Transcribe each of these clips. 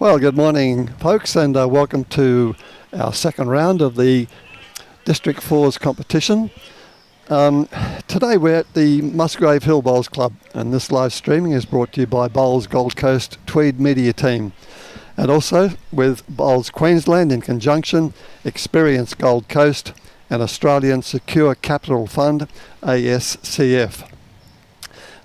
Well, good morning, folks, and welcome to our second round of the District 4's competition. Today we're at the Musgrave Hill Bowls Club, and this live streaming is brought to you by Bowls Gold Coast Tweed Media Team, and also with Bowls Queensland in conjunction, Experience Gold Coast and Australian Secure Capital Fund, ASCF.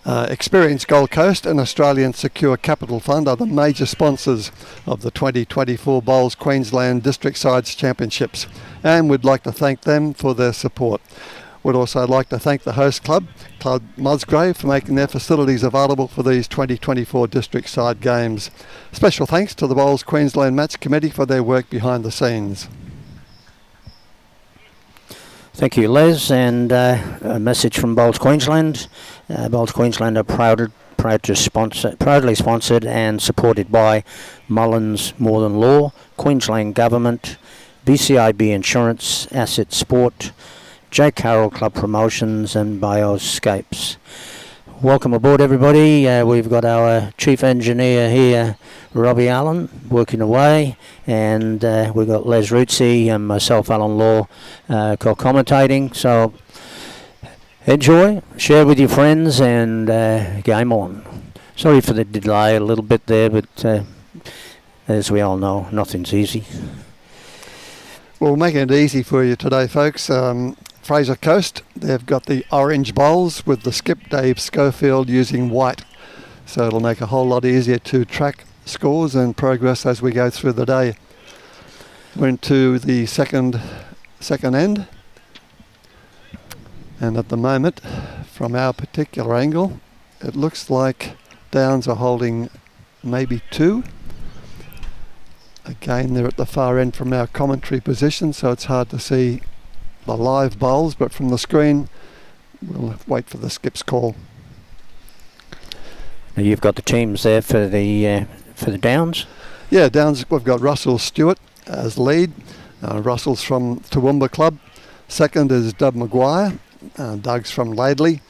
Experience Gold Coast and Australian Secure Capital Fund are the major sponsors of the 2024 Bowls Queensland District Sides Championships, and we'd like to thank them for their support. We'd also like to thank the host club, Club Musgrave, for making their facilities available for these 2024 District Side Games. Special thanks to the Bowls Queensland Match Committee for their work behind the scenes. Thank you, Les, and a message from Bowls Queensland. Bowls Queensland are proudly sponsored and supported by Mullins More Than Law, Queensland Government, BCIB Insurance, Asset Sport, J. Carroll Club Promotions and Bioscapes. Welcome aboard, everybody. We've got our Chief Engineer here, Robbie Allen, working away, and we've got Les Rootsey and myself, Alan Law, co-commentating. So enjoy, share with your friends, and game on. Sorry for the delay a little bit there, but as we all know, nothing's easy. We're making it easy for you today, folks. FRASER Coast, they've got the orange bowls with the skip Dave Schofield using white. So it'll make a whole lot easier to track scores and progress as we go through the day. We're into the second end. And at the moment, from our particular angle, it looks like Downs are holding maybe 2. Again, they're at the far end from our commentary position, so it's hard to see the live bowls, but from the screen we'll wait for the skip's call. Now you've got the teams there for the Downs. Yeah, Downs, we've got Russell Stewart as lead. Russell's from Toowoomba Club. Second is Doug McGuire. Doug's from Laidley.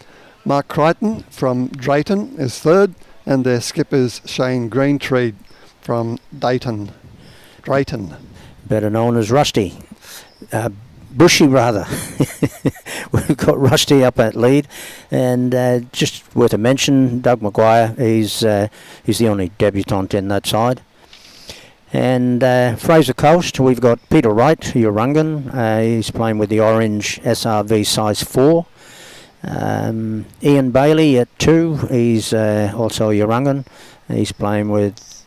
Mark Crighton from Drayton is third, and their skip is Shane Greentree from Drayton, better known as Rusty. Bushy, rather. We've got Rusty up at lead, and just worth a mention, Doug McGuire, he's the only debutant in that side. And Fraser Coast, we've got Peter Wright, Urungan. He's playing with the orange SRV size 4. Ian Bailey at 2, he's also Urungan. He's playing with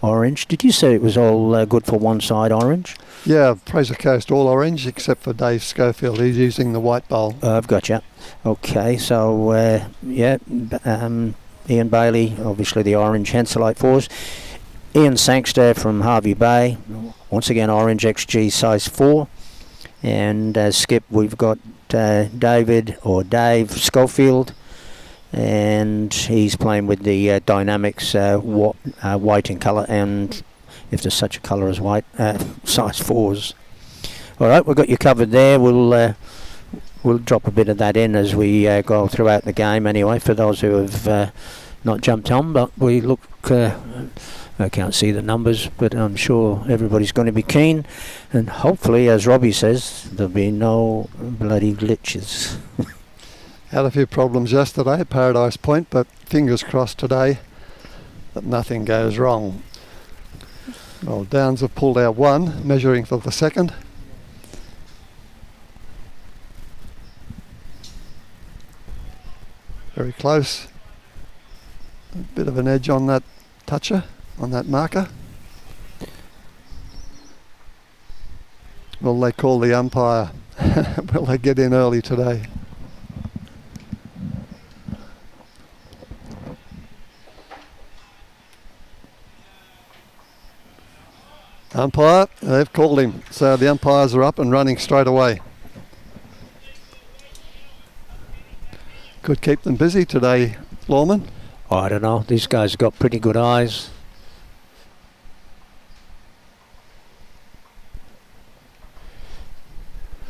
orange. Did you say it was all good for one side, orange? Yeah, Fraser Coast all orange except for Dave Schofield. He's using the white bowl. I've got you. Okay, so Ian Bailey, obviously the orange Henselite 4s. Ian Sangster from Harvey Bay, once again orange XG size 4. And as skip we've got Dave Schofield, and he's playing with the Dynamics white in colour, and if there's such a colour as white, size 4s. All right, we've got you covered there. We'll drop a bit of that in as we go throughout the game anyway, for those who have not jumped on, but we look... I can't see the numbers, but I'm sure everybody's going to be keen, and hopefully, as Robbie says, there'll be no bloody glitches. Had a few problems yesterday at Paradise Point, but fingers crossed today that nothing goes wrong. Well, Downs have pulled out 1, measuring for the second. Very close. A bit of an edge on that toucher, on that marker. Will they call the umpire? Will they get in early today? Umpire, they've called him, so the umpires are up and running straight away. Could keep them busy today, Lawman. Oh, I don't know, these guys have got pretty good eyes.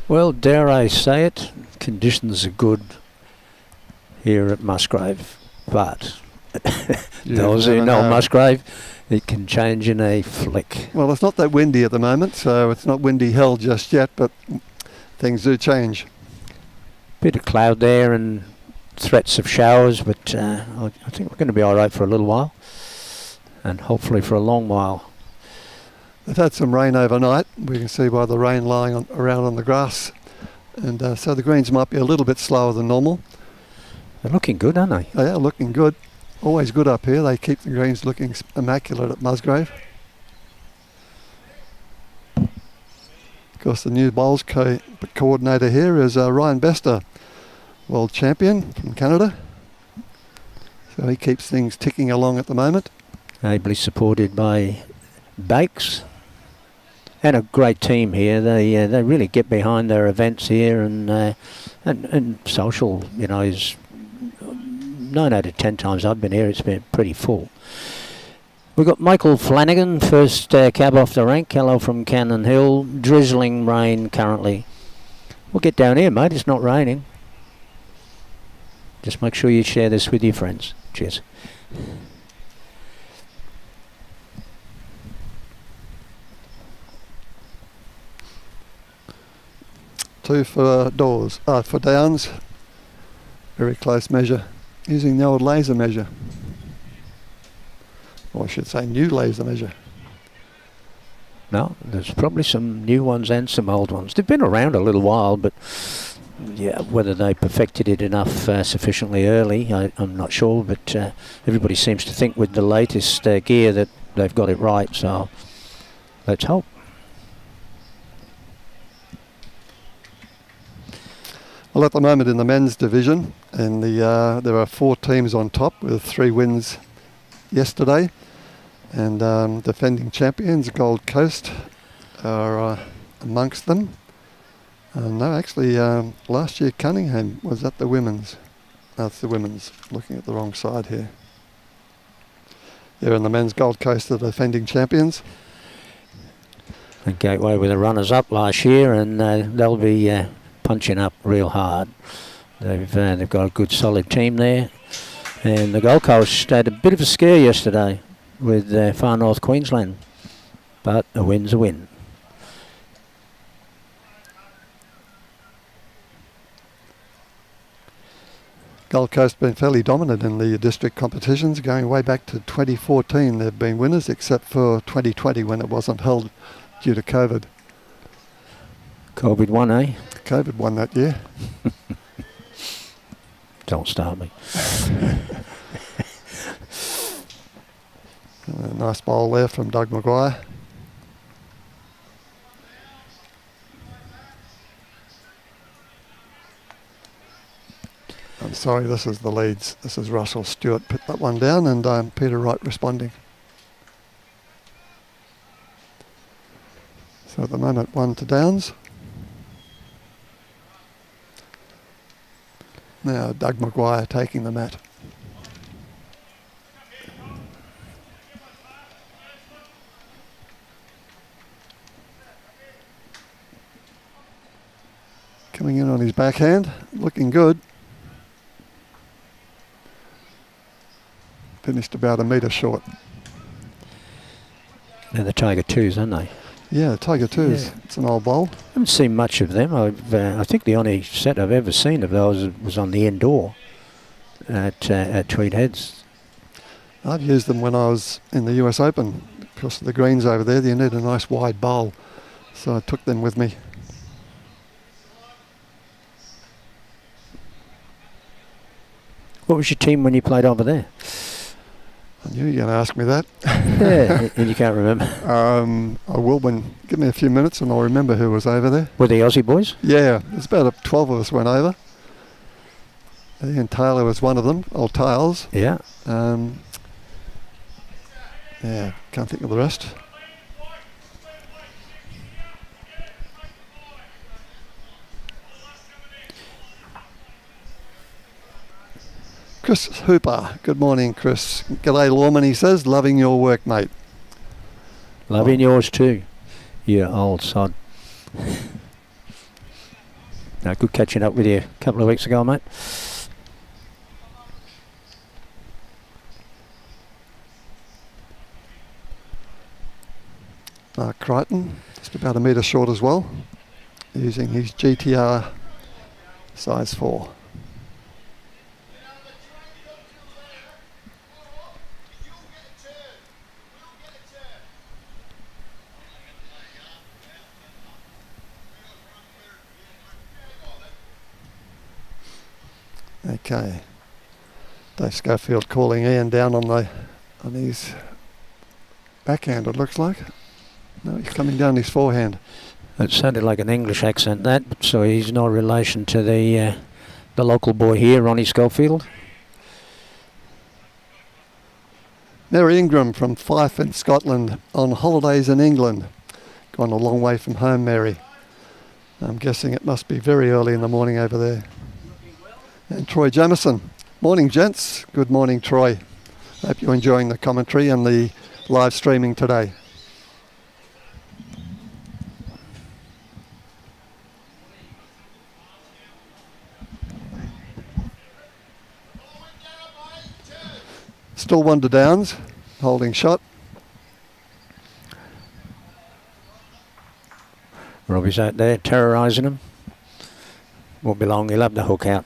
Well, dare I say it, conditions are good here at Musgrave, but Those who know Musgrave, it can change in a flick. Well, it's not that windy at the moment, so it's not windy hell just yet, but things do change. Bit of cloud there and threats of showers, but I think we're going to be all right for a little while, and hopefully for a long while. They've had some rain overnight. We can see by the rain lying around on the grass, and so the greens might be a little bit slower than normal. They're looking good, aren't they? They are looking good. Always good up here. They keep the greens looking immaculate at Musgrave. Of course, the new bowls coordinator here is Ryan Bester, world champion from Canada. So he keeps things ticking along at the moment. Ably supported by Bakes. And a great team here. They really get behind their events here, and social, you know, is 9 out of 10 times I've been here, it's been pretty full. We've got Michael Flanagan, first cab off the rank. Hello from Cannon Hill. Drizzling rain currently. We'll get down here, mate. It's not raining. Just make sure you share this with your friends. Cheers. Two for for downs. Very close measure. Using the old laser measure. Or I should say new laser measure. No, there's probably some new ones and some old ones. They've been around a little while, but yeah, whether they perfected it enough sufficiently early, I'm not sure. But everybody seems to think with the latest gear that they've got it right, so let's hope. Well, at the moment in the men's division, and there are 4 teams on top with 3 wins yesterday, and defending champions Gold Coast are amongst them. No, actually, last year Cunningham was at the women's. That's the women's. Looking at the wrong side here. They're in the men's. Gold Coast are the defending champions. And Gateway were the runners-up last year, and they'll be punching up real hard. They've got a good solid team there, and the Gold Coast had a bit of a scare yesterday with Far North Queensland, but a win's a win. Gold Coast been fairly dominant in the district competitions, going way back to 2014. They've been winners, except for 2020 when it wasn't held due to COVID. COVID won, eh? COVID won that year. Don't start me. A nice bowl there from Doug McGuire. I'm sorry, this is the leads. This is Russell Stewart put that one down, and Peter Wright responding. So at the moment, 1 to downs. Now Doug McGuire taking the mat. Coming in on his backhand, looking good. Finished about a metre short. They're the Tiger 2s, aren't they? Yeah, the Tiger 2s. Yeah. It's an old bowl. Haven't seen much of them. I think the only set I've ever seen of those was on the indoor at Tweed Heads. I've used them when I was in the US Open. Because of the greens over there, you need a nice wide bowl. So I took them with me. What was your team when you played over there? I knew you were going to ask me that. Yeah, and you can't remember. I will give me a few minutes and I'll remember who was over there. Were they Aussie boys? Yeah, there's about 12 of us went over. Ian Taylor was one of them, old Tails. Yeah. Yeah, can't think of the rest. Chris Hooper. Good morning, Chris. G'day, Lawman, he says. Loving your work, mate. Loving yours too, you old sod. No, good catching up with you a couple of weeks ago, mate. Mark Crighton, just about a metre short as well, using his GTR size 4. Okay, Dave Schofield calling Ian down on his backhand, it looks like. No, he's coming down his forehand. It sounded like an English accent, that, so he's no relation to the local boy here, Ronnie Schofield. Mary Ingram from Fife in Scotland, on holidays in England. Gone a long way from home, Mary. I'm guessing it must be very early in the morning over there. And Troy Jamison. Morning, gents. Good morning, Troy. Hope you're enjoying the commentary and the live streaming today. Still one to Downs, holding shot. Robbie's out there terrorising him. Won't be long, he'll have the hook out.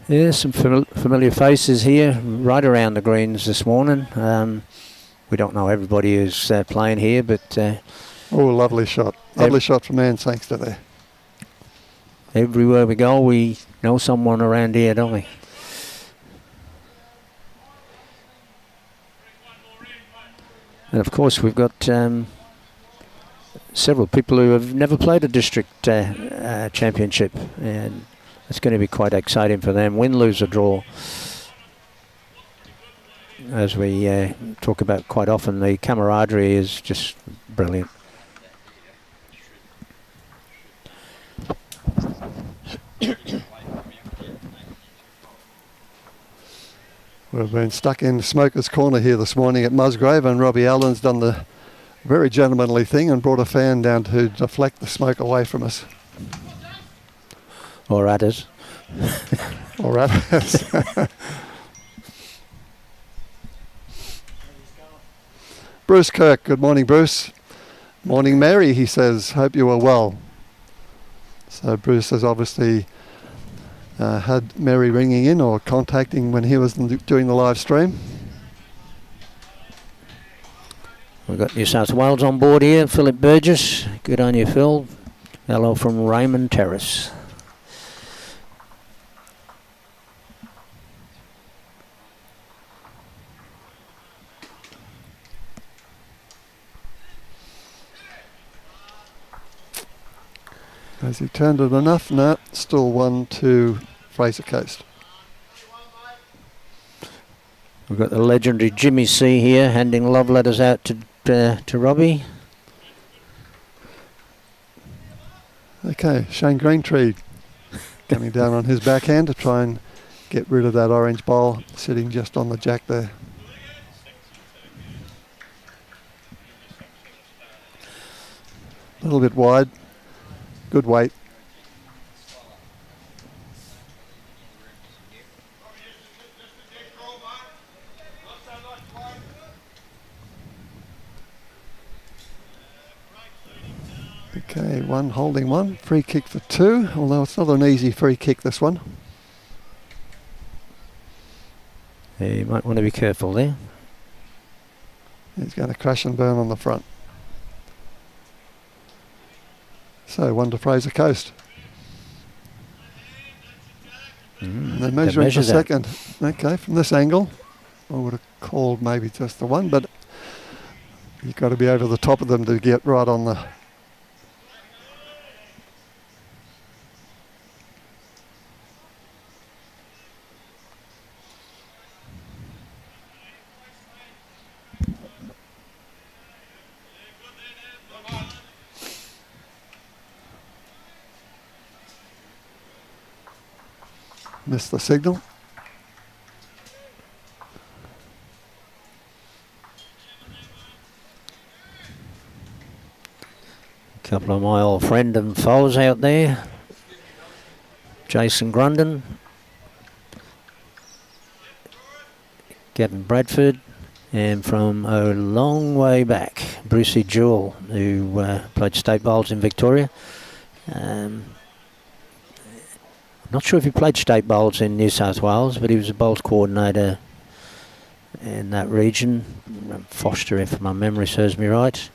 There's some familiar faces here right around the greens this morning. We don't know everybody who's playing here, but... oh, lovely shot. Lovely shot from Sangster there. Everywhere we go, we know someone around here, don't we? And of course, we've got several people who have never played a district championship, and it's going to be quite exciting for them. Win, lose or draw. As we talk about quite often, the camaraderie is just brilliant. We've been stuck in Smoker's Corner here this morning at Musgrave, and Robbie Allen's done the very gentlemanly thing and brought a fan down to deflect the smoke away from us. Or at us. Or at us. Bruce Kirk, good morning, Bruce. Morning, Mary, he says. Hope you are well. So Bruce has obviously had Mary ringing in or contacting when he was doing the live stream. We've got New South Wales on board here. Philip Burgess. Good on you, Phil. Hello from Raymond Terrace. Has he turned it enough? No, still 1-2 Fraser Coast. We've got the legendary Jimmy C here handing love letters out to Robbie. Okay, Shane Greentree coming down on his backhand to try and get rid of that orange ball sitting just on the jack there. A little bit wide. Good weight. Okay, one holding one. Free kick for 2, although it's not an easy free kick, this one. Yeah, you might want to be careful there. He's going to crash and burn on the front. So, 1 to Fraser Coast. And they're measuring for second. Okay, from this angle, I would have called maybe just the one, but you've got to be over the top of them to get right on the... Missed the signal. A couple of my old friend and foes out there. Jason Grundon Gavin Bradford, and from a long way back, Brucey Jewell, who played state bowls in Victoria. Not sure if he played state bowls in New South Wales, but he was a bowls coordinator in that region. Foster, if my memory serves me right,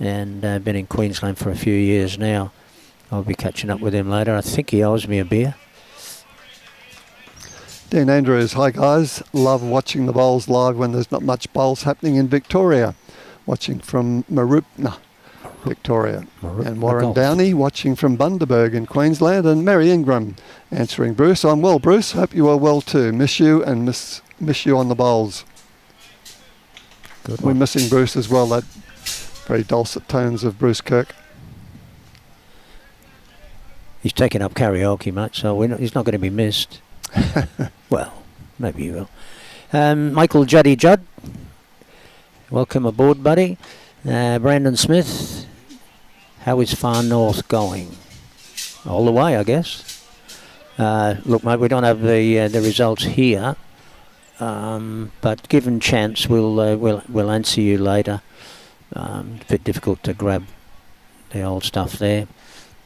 and been in Queensland for a few years now. I'll be catching up with him later. I think he owes me a beer. Dan Andrews, hi guys. Love watching the bowls live when there's not much bowls happening in Victoria. Watching from Marupna, Victoria. And Warren Downey watching from Bundaberg in Queensland, and Mary Ingram answering Bruce. I'm well, Bruce. Hope you are well too. Miss you and miss you on the bowls. Good We're one. missing Bruce as well, that very dulcet tones of Bruce Kirk. He's taking up karaoke, mate, so he's not going to be missed. Well, maybe he will. Michael Juddy Judd, welcome aboard, buddy. Brandon Smith, how is Far North going? All the way, I guess. Look, mate, we don't have the results here, but given chance, we'll answer you later. A bit difficult to grab the old stuff there.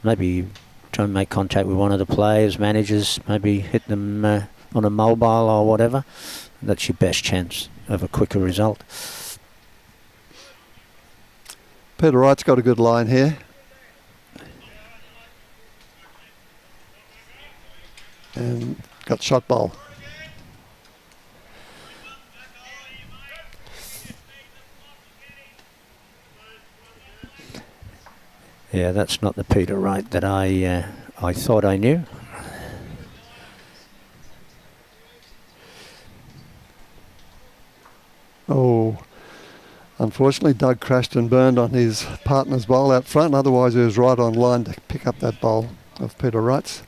Maybe try and make contact with one of the players, managers, maybe hit them on a mobile or whatever. That's your best chance of a quicker result. Peter Wright's got a good line here. And got shot bowl. Yeah, that's not the Peter Wright that I thought I knew. Oh, unfortunately Doug crashed and burned on his partner's bowl out front. Otherwise he was right on line to pick up that bowl of Peter Wright's.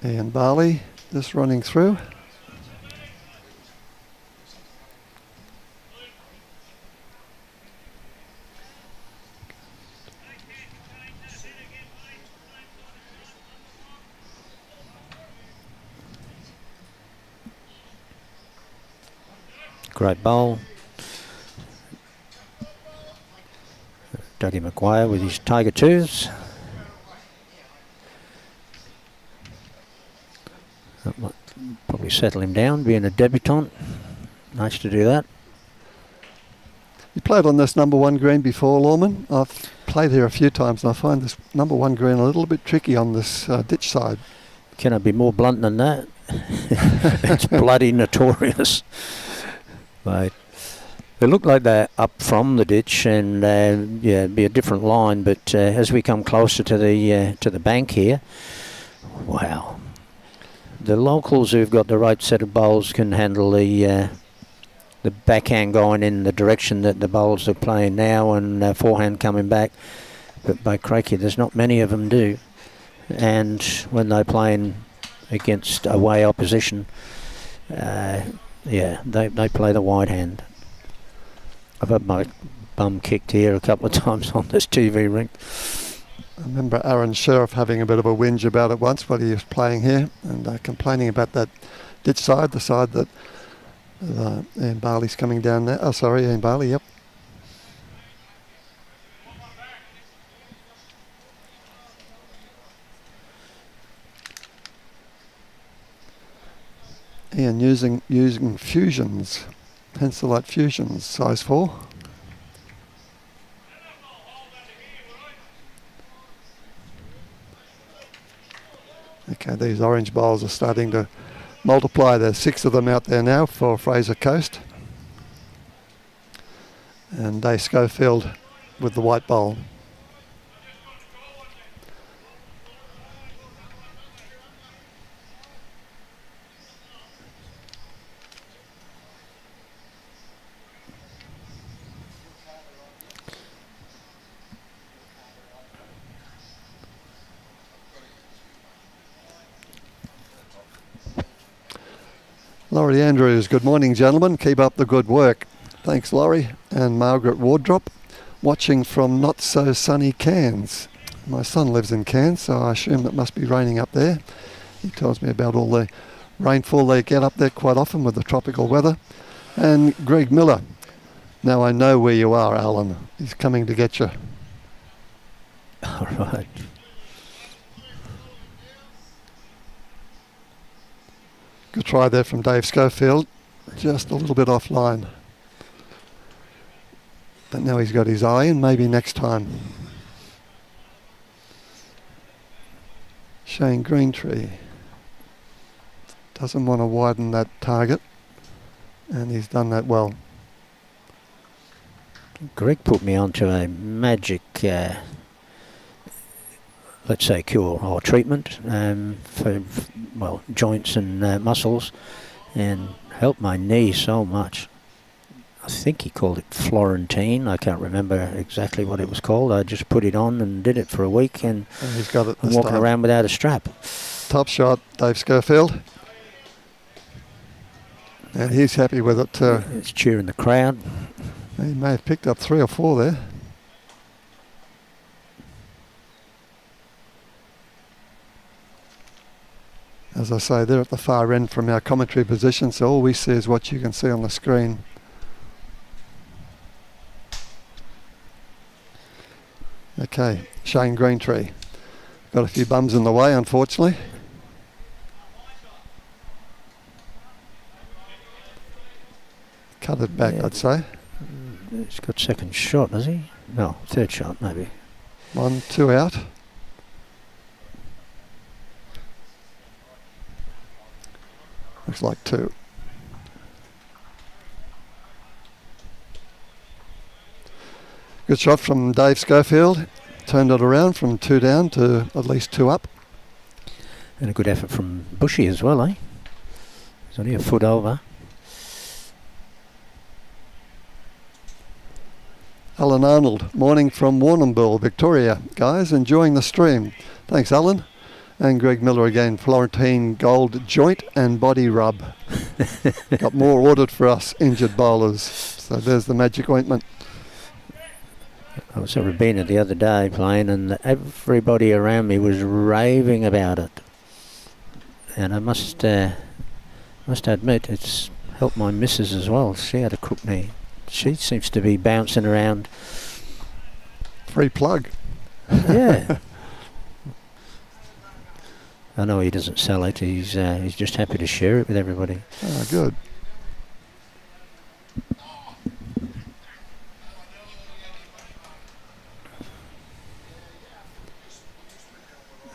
And Barley just running through. Great bowl. Dougie McGuire with his Tiger Twos. That might probably settle him down, being a debutant. Nice to do that. You played on this number one green before, Lawman. I've played here a few times and I find this number one green a little bit tricky on this ditch side. Can I be more blunt than that? It's bloody notorious. Right. They look like they're up from the ditch, and yeah, it'd be a different line. But as we come closer to the bank here, wow, the locals who've got the right set of bowls can handle the backhand going in the direction that the bowls are playing now, and forehand coming back. But by crikey, there's not many of them do. And when they're playing against away opposition, yeah, they play the wide hand. I've had my bum kicked here a couple of times on this TV ring. I remember Aaron Sheriff having a bit of a whinge about it once while he was playing here, and complaining about that ditch side, the side that Ian Barley's coming down there. Oh, sorry, Ian Barley, yep. Ian using fusions, Pencilite fusions, size 4. Okay, these orange bowls are starting to multiply. There's 6 of them out there now for Fraser Coast. And Dave Schofield with the white bowl. Laurie Andrews, good morning, gentlemen. Keep up the good work. Thanks, Laurie. And Margaret Wardrop. watching from not so sunny Cairns. My son lives in Cairns, so I assume it must be raining up there. He tells me about all the rainfall they get up there quite often with the tropical weather. And Greg Miller. Now I know where you are, Alan. He's coming to get you. All right. Good try there from Dave Schofield. Just a little bit offline. But now he's got his eye in, maybe next time. Shane Greentree doesn't want to widen that target, and he's done that well. Greg put me onto a magic, let's say, cure or treatment for, well, joints and muscles, and helped my knee so much. I think he called it Florentine. I can't remember exactly what it was called. I just put it on and did it for a week, and he's got it I'm walking around without a strap. Top shot, Dave Schofield. And he's happy with it too. It's cheering the crowd. He may have picked up 3 or 4 there. As I say, they're at the far end from our commentary position, so all we see is what you can see on the screen. Okay, Shane Greentree. Got a few bums in the way, unfortunately. Cut it back, yeah. I'd say. He's got second shot, has he? No, third shot, maybe. 1, 2 out. Looks like 2. Good shot from Dave Schofield. Turned it around from 2 down to at least 2 up. And a good effort from Bushy as well, eh? He's only a foot over. Alan Arnold, morning from Warrnambool, Victoria. Guys, enjoying the stream. Thanks, Alan. And Greg Miller again, Florentine Gold joint and body rub. Got more ordered for us injured bowlers. So there's the magic ointment. I was at Robina the other day playing, and everybody around me was raving about it. And I must admit, it's helped my missus as well. She had a crook knee. She seems to be bouncing around. Free plug. Yeah. I know he doesn't sell it. He's just happy to share it with everybody. Oh, good.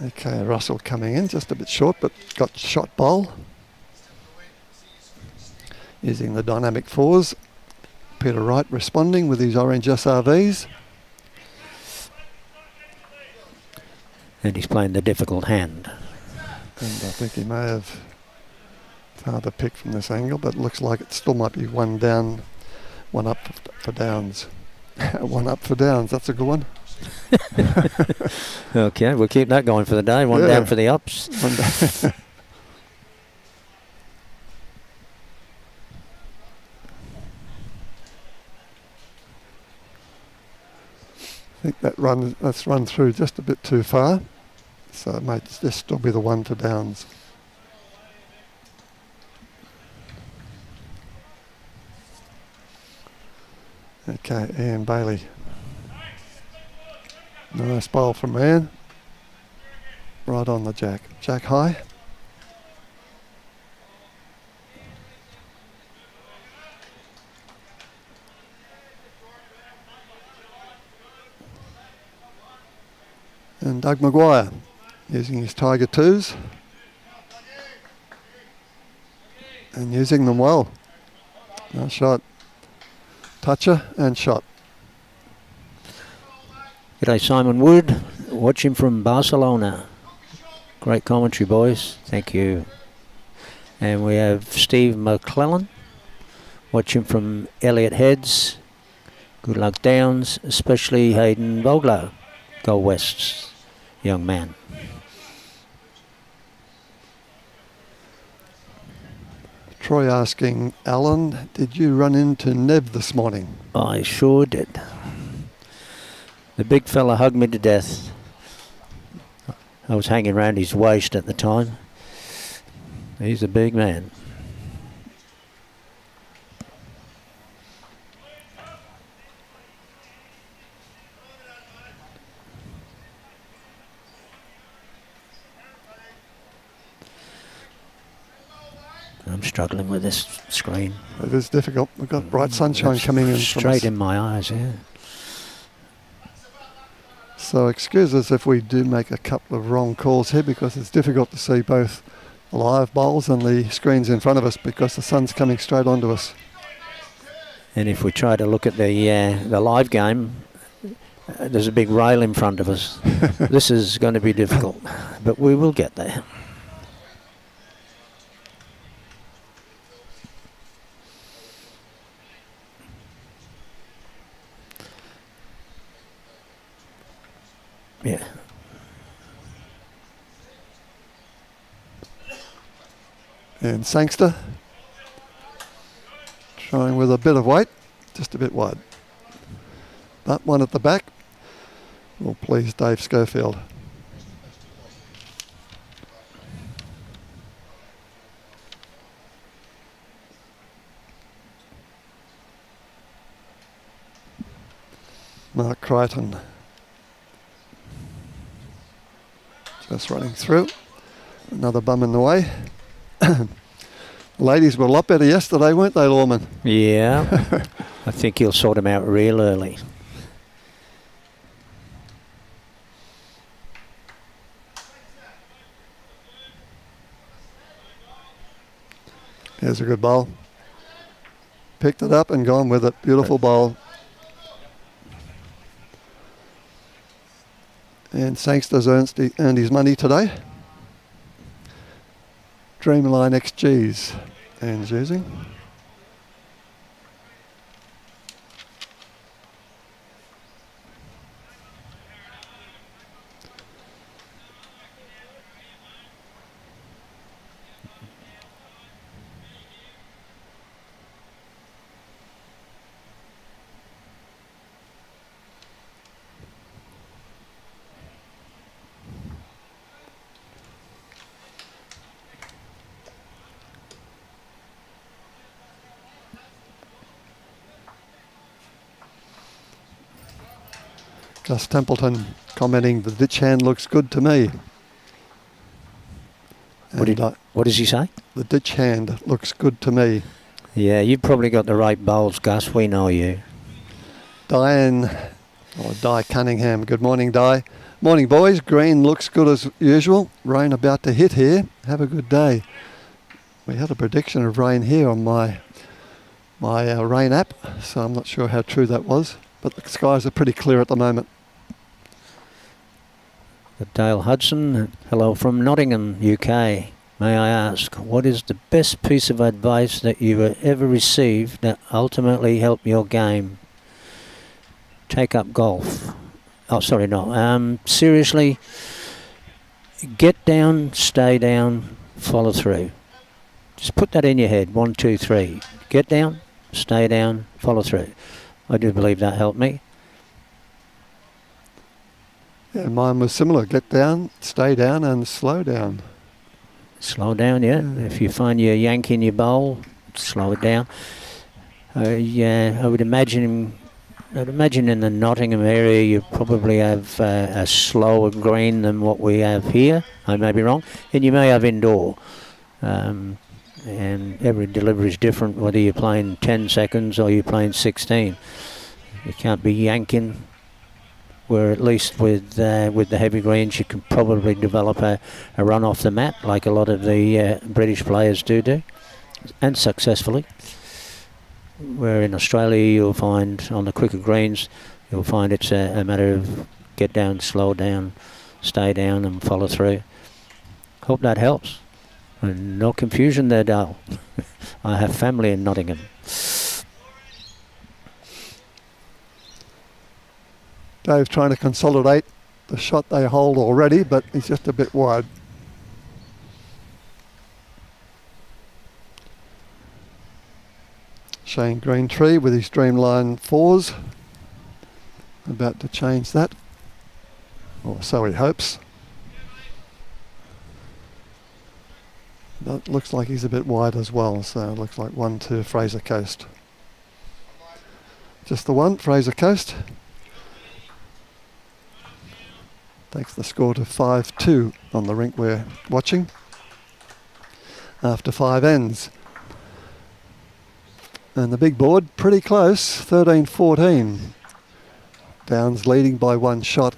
Okay, Russell coming in, just a bit short, but got shot bowl. Using the dynamic 4s. Peter Wright responding with his orange SRVs. And he's playing the difficult hand. And I think he may have, it's hard to pick from this angle, but it looks like it still might be 1 down, 1 up for downs. 1 up for downs, that's a good one. Okay, we'll keep that going for the day. 1 down for the ups. 1 down. I think that's run through just a bit too far, so it might just still be the 1 for downs. Okay, Ian Bailey. Nice bowl from Ian. Right on the jack. Jack high. And Doug McGuire using his Tiger 2s and using them well. Nice shot. Toucher and shot. G'day Simon Wood, watching from Barcelona. Great commentary, boys. Thank you. And we have Steve McClellan watching from Elliot Heads. Good luck Downs, especially Hayden Voglo. Go Wests, young man. Troy asking, Alan, did you run into Nev this morning? I sure did. The big fella hugged me to death. I was hanging around his waist at the time. He's a big man. I'm struggling with this screen. It is difficult. We've got bright sunshine coming in straight in my eyes, yeah. So excuse us if we do make a couple of wrong calls here, because it's difficult to see both the live bowls and the screens in front of us because the sun's coming straight onto us. And if we try to look at the live game, there's a big rail in front of us. This is going to be difficult, but we will get there. Yeah. And Sangster trying with a bit of weight, just a bit wide. That one at the back will please Dave Schofield. Mark Crighton just running through. Another bum in the way. Ladies were a lot better yesterday, weren't they, Lawman? Yeah. I think he'll sort them out real early. Here's a good bowl. Picked it up and gone with it. Beautiful bowl. And Sangster's earned his money today. Dreamline XGs. And using. Gus Templeton commenting, the ditch hand looks good to me. What does he say? The ditch hand looks good to me. Yeah, you've probably got the right bowls, Gus. We know you. Di Cunningham. Good morning, Di. Morning, boys. Green looks good as usual. Rain about to hit here. Have a good day. We had a prediction of rain here on my rain app, so I'm not sure how true that was. But the skies are pretty clear at the moment. Dale Hudson, hello from Nottingham, UK. May I ask, what is the best piece of advice that you have ever received that ultimately helped your game? Take up golf. Oh, sorry, no. Seriously, get down, stay down, follow through. Just put that in your head. 1, 2, 3. Get down, stay down, follow through. I do believe that helped me. Yeah, mine was similar. Get down, stay down, and slow down. Slow down, yeah. If you find you're yanking your bowl, slow it down. Yeah, I would imagine in the Nottingham area you probably have a slower green than what we have here. I may be wrong. And you may have indoor. And every delivery is different, whether you're playing 10 seconds or you're playing 16. You can't be yanking, where at least with the heavy greens you can probably develop a run off the mat like a lot of the British players do, and successfully. Where in Australia you'll find on the quicker greens, you'll find it's a matter of get down, slow down, stay down and follow through. Hope that helps. And no confusion there, Dale. I have family in Nottingham. Dave's trying to consolidate the shot they hold already, but he's just a bit wide. Shane Greentree with his Dreamline 4s. about to change that, or so he hopes. That looks like he's a bit wide as well, so it looks like 1-2 Fraser Coast. Just the one, Fraser Coast. Takes the score to 5-2 on the rink we're watching after 5 ends. And the big board, pretty close, 13-14. Downs leading by 1 shot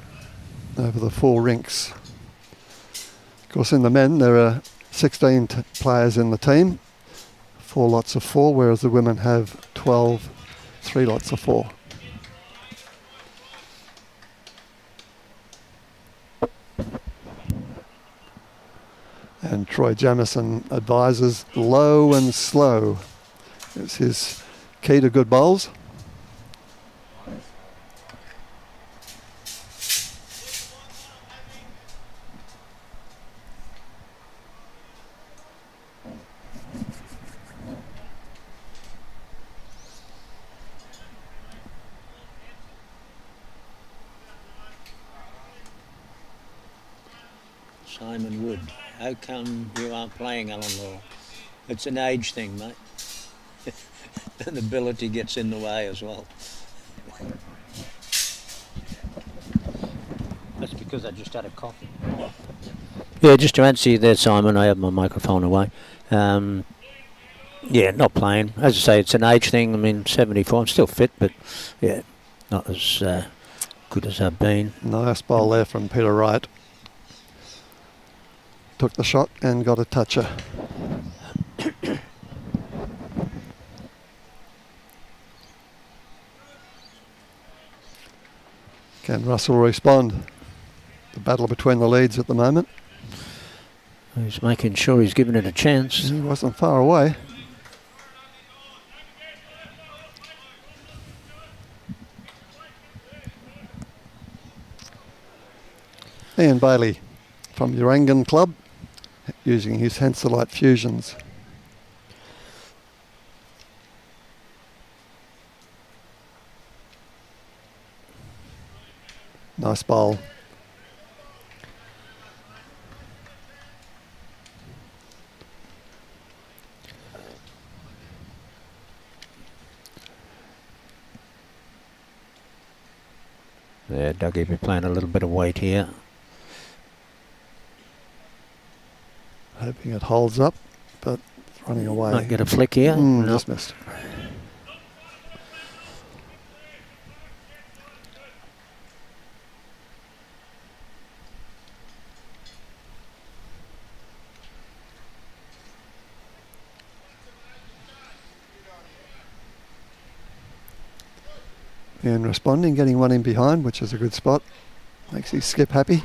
over the 4 rinks. Of course, in the men, there are 16 players in the team, 4 lots of 4, whereas the women have 12, 3 lots of 4. And Troy Jamieson advises low and slow. It's his key to good bowls. Simon Wood, how come you aren't playing, Alan Law? It's an age thing, mate. And ability gets in the way as well. That's because I just had a coffee. Yeah, just to answer you there, Simon, I have my microphone away. Yeah, not playing. As I say, it's an age thing. I mean, 74, I'm still fit, but yeah, not as good as I've been. Nice bowl there from Peter Wright. Took the shot and got a toucher. Can Russell respond? The battle between the leads at the moment. He's making sure he's giving it a chance. He wasn't far away. Ian Bailey from Urangan Club, using his Henselite fusions. Nice bowl. Yeah, Dougie be playing a little bit of weight here. Hoping it holds up, but it's running away. Might get a flick here. No. Just missed. And responding, getting one in behind, which is a good spot. Makes his skip happy.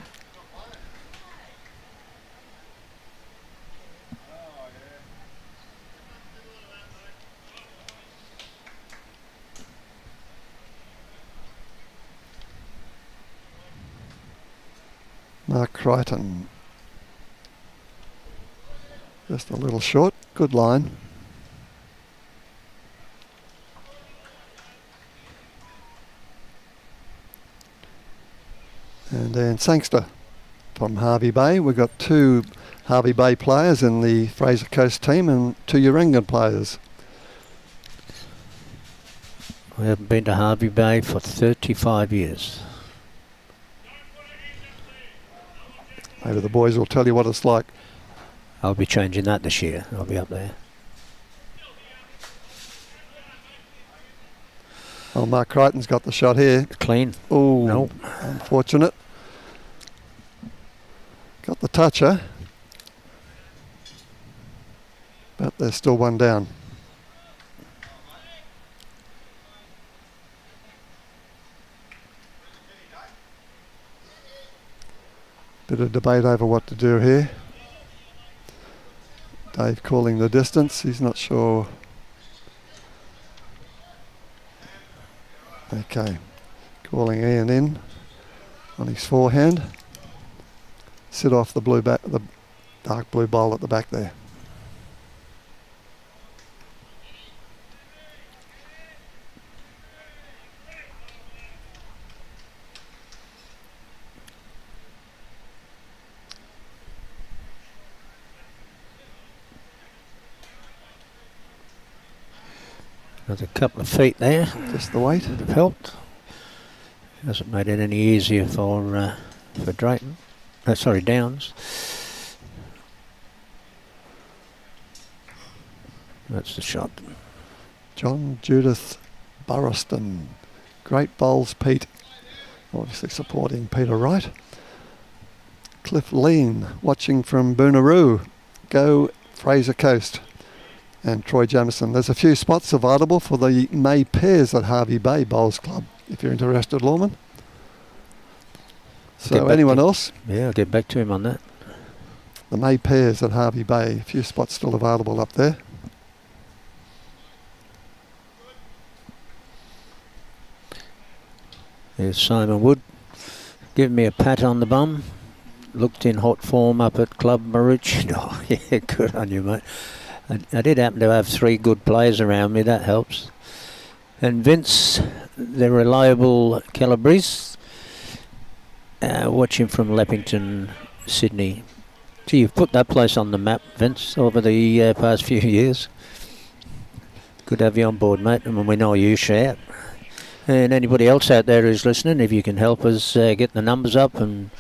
Mark Crighton. Just a little short, good line. And then Sangster from Harvey Bay. We've got 2 Harvey Bay players in the Fraser Coast team and 2 Urangan players. We haven't been to Harvey Bay for 35 years. Maybe the boys will tell you what it's like. I'll be changing that this year. I'll be up there. Oh, Mark Crichton's got the shot here. Clean. Oh, Nope. Unfortunate. Got the toucher. But there's still one down. Bit of debate over what to do here. Dave calling the distance. He's not sure. Okay. Calling Ian in on his forehand. Sit off the blue back, the dark blue bowl at the back there. Another couple of feet there. Just the weight. Would have helped. Hasn't made it any easier for Drayton. Sorry, Downs. That's the shot. John Judith Burriston. Great bowls, Pete. Obviously supporting Peter Wright. Cliff Lean watching from Boonaroo. Go Fraser Coast. And Troy Jamieson. There's a few spots available for the May pairs at Harvey Bay Bowls Club, if you're interested, Lawman. So anyone else? Yeah, I'll get back to him on that. The May pairs at Harvey Bay. A few spots still available up there. There's Simon Wood. Giving me a pat on the bum. Looked in hot form up at Club Maruch. Oh, yeah, good on you, mate. I did happen to have 3 good players around me, that helps. And Vince, the reliable Calabrese, watching from Leppington, Sydney. Gee, you've put that place on the map, Vince, over the past few years. Good to have you on board, mate, and we know you shout. And anybody else out there who's listening, if you can help us get the numbers up and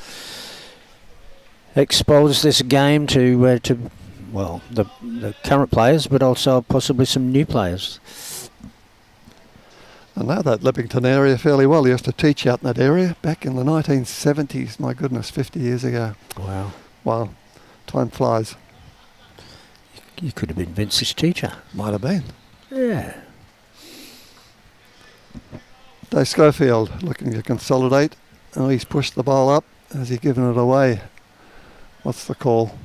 expose this game to well, the current players, but also possibly some new players. I know that Leppington area fairly well. I used to teach out in that area back in the 1970s. My goodness, 50 years ago. Wow. Wow. Time flies. You could have been Vince's teacher. Might have been. Yeah. Dave Schofield looking to consolidate. Oh, he's pushed the ball up. Has he given it away? What's the call?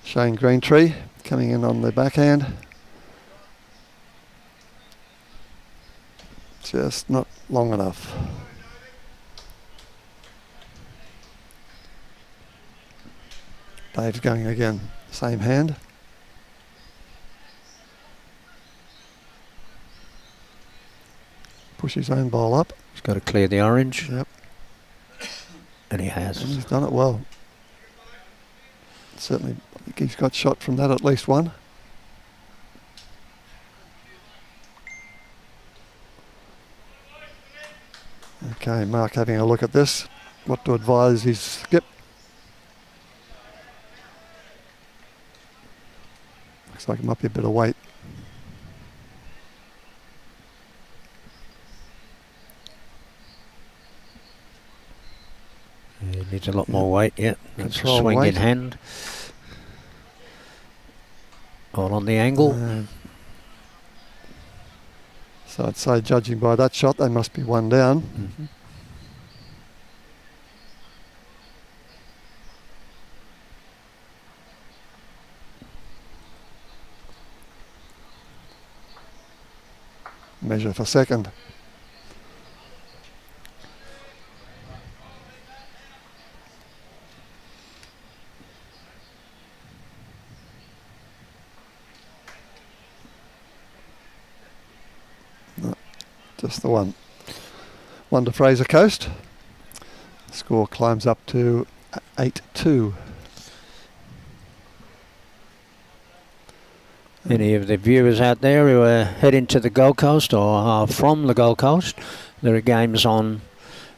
Shane Greentree coming in on the backhand. Just not long enough. Dave's going again. Same hand. Push his own ball up. He's got to clear the orange. Yep. And he has. And he's done it well. Certainly, I think he's got shot from that at least one. Okay, Mark having a look at this. What to advise his skip. Looks like it might be a bit of weight. He needs a lot more weight, yeah. That's a Control swing weight. in hand. All on the angle. So I'd say, judging by that shot, they must be one down. Mm-hmm. Measure for second. Just the one. One to Fraser Coast. Score climbs up to 8-2. Any of the viewers out there who are heading to the Gold Coast or are from the Gold Coast, there are games on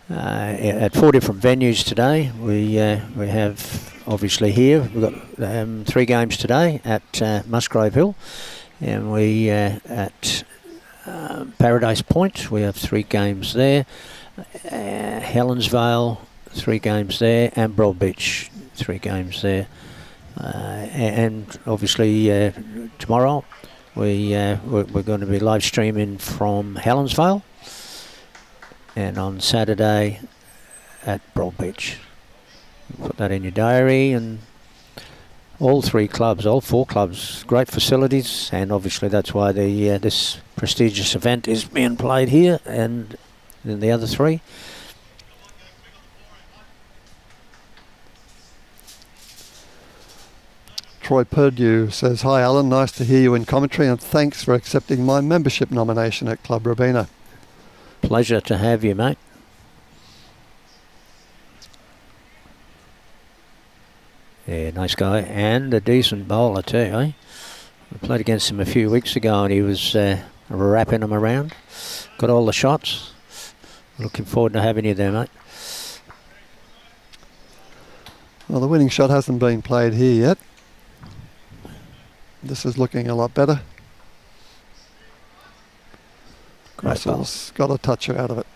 at 4 different venues today. We have obviously here we've got 3 games today at Musgrave Hill, and we at Paradise Point we have 3 games there. Helensvale 3 games there, and Broadbeach 3 games there. And obviously tomorrow we're going to be live streaming from Helensvale, and on Saturday at Broadbeach. Put that in your diary. And all 4 clubs, great facilities, and obviously that's why this prestigious event is being played here and in the other 3. Troy Purdue says, "Hi Alan, nice to hear you in commentary and thanks for accepting my membership nomination at Club Robina." Pleasure to have you, mate. Yeah, nice guy and a decent bowler too, eh? I played against him a few weeks ago and he was wrapping them around. Got all the shots. Looking forward to having you there, mate. Well, the winning shot hasn't been played here yet. This is looking a lot better. Russell's got a toucher out of it.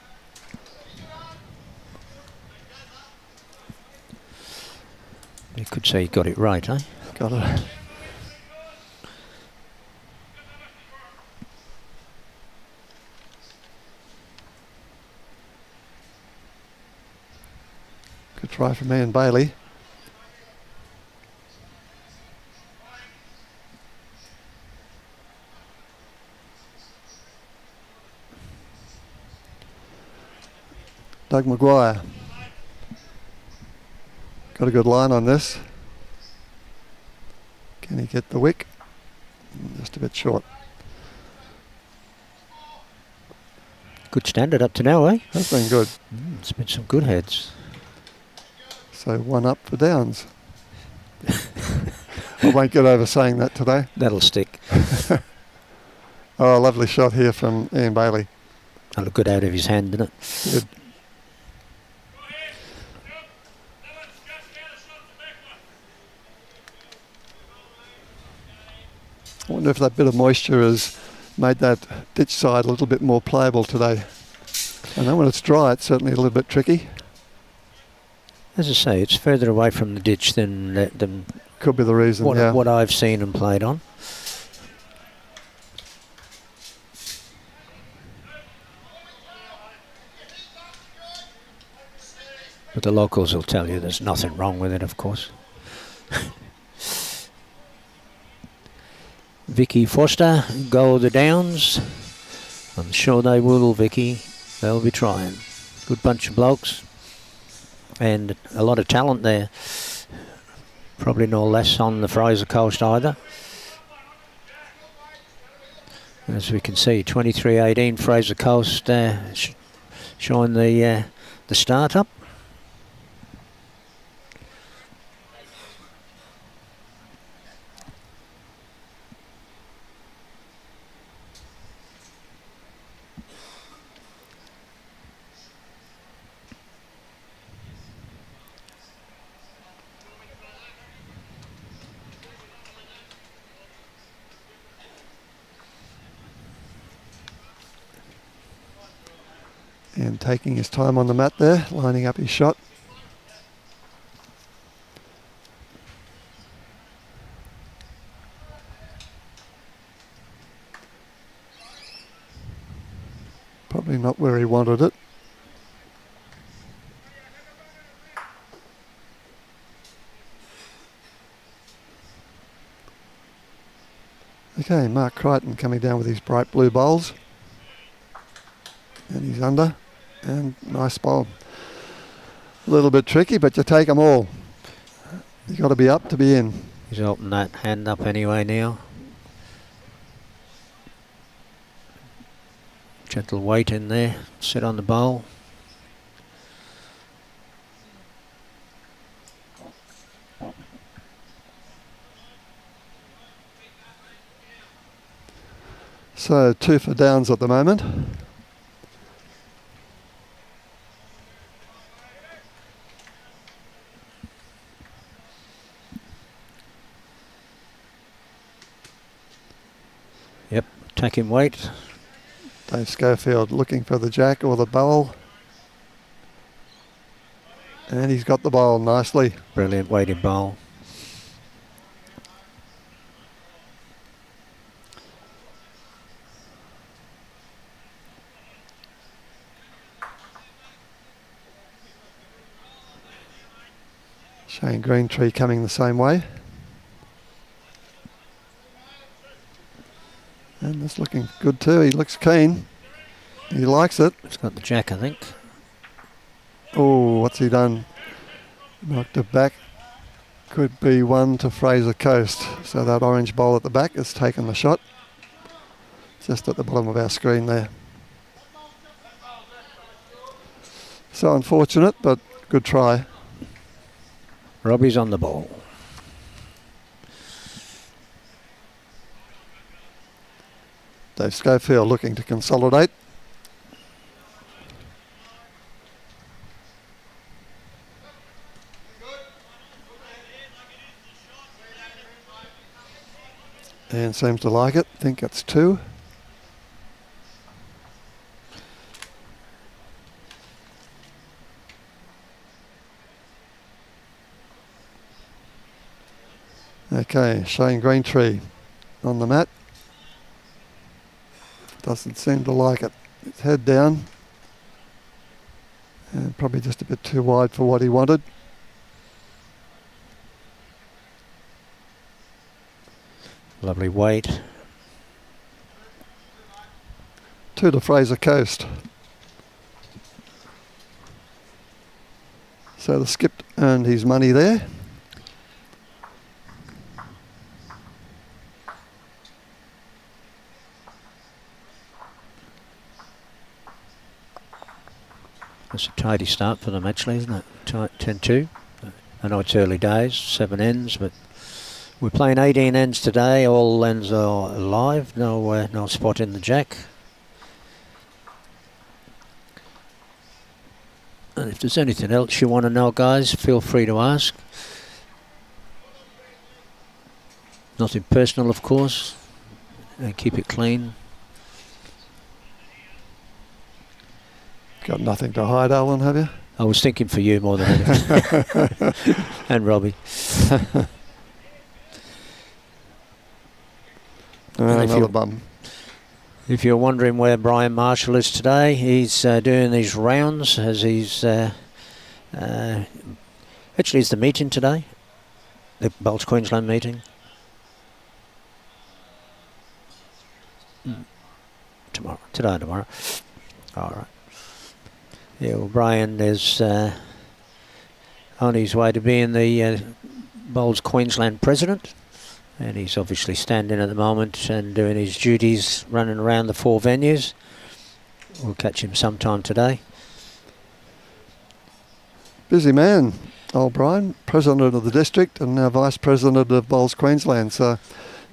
You could say he got it right, eh? Got it. Good try from Ian Bailey. Doug McGuire. Got a good line on this. Can he get the wick? Just a bit short. Good standard up to now, eh? That's been good. It's been some good heads. So 1 up for Downs. I won't get over saying that today. That'll stick. Oh, lovely shot here from Ian Bailey. That'll look good out of his hand, didn't it? Good. I wonder if that bit of moisture has made that ditch side a little bit more playable today. I know when it's dry it's certainly a little bit tricky. As I say, it's further away from the ditch than Could be the reason, yeah. what I've seen and played on. But the locals will tell you there's nothing wrong with it, of course. Vicky Foster, go the Downs. I'm sure they will, Vicky. They'll be trying. Good bunch of blokes. And a lot of talent there. Probably no less on the Fraser coast either. As we can see, 23-18 Fraser coast showing the start up. And taking his time on the mat there, lining up his shot. Probably not where he wanted it. Okay, Mark Crighton coming down with his bright blue bowls. And he's under. And nice bowl. A little bit tricky, but you take them all. You've got to be up to be in. He's opened that hand up anyway now. Gentle weight in there. Sit on the bowl. So 2 for Downs at the moment. Yep, attacking weight. Dave Schofield looking for the jack or the bowl. And he's got the bowl nicely. Brilliant weighted bowl. Shane Greentree coming the same way. And that's looking good too. He looks keen. He likes it. He's got the jack, I think. Oh, what's he done? Knocked it back. Could be one to Fraser Coast. So that orange bowl at the back has taken the shot. Just at the bottom of our screen there. So unfortunate, but good try. Robbie's on the ball. Dave Schofield looking to consolidate. And seems to like it. I think it's 2. Okay, Shane Greentree on the mat. Doesn't seem to like it. His head down. And probably just a bit too wide for what he wanted. Lovely weight. 2 to Fraser Coast. So the skip earned his money there. That's a tidy start for them actually, isn't it? 10-2. I know it's early days, 7 ends, but we're playing 18 ends today. All ends are live, no spot in the jack. And if there's anything else you want to know, guys, feel free to ask. Nothing personal, of course. And keep it clean. Got nothing to hide, Alan, have you? I was thinking for you more than anything. And Robbie. Another bum. If you're wondering where Brian Marshall is today, he's doing these rounds as he's... actually, it's the meeting today. The Bowls Queensland meeting. Today and tomorrow. All right. Yeah, well, Brian is on his way to being the Bowls Queensland president, and he's obviously standing at the moment and doing his duties, running around the 4 venues. We'll catch him sometime today. Busy man, old Brian, president of the district and now vice president of Bowls Queensland, so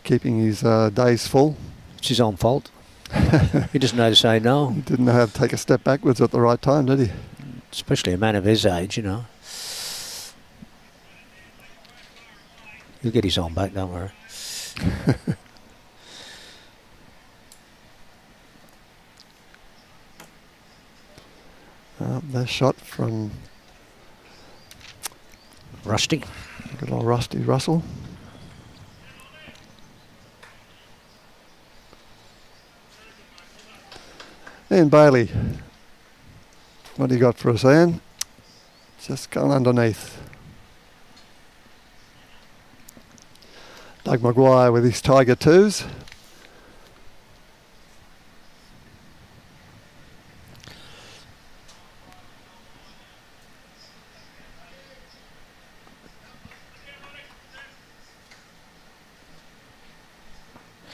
keeping his days full. It's his own fault. He doesn't know to say no. He didn't know how to take a step backwards at the right time, did he? Especially a man of his age, you know. He'll get his own back, don't worry. That shot from Rusty. good old Rusty Russell. Ian Bailey, what do you got for us, Ian? Just gone underneath. Doug McGuire with his Tiger 2s.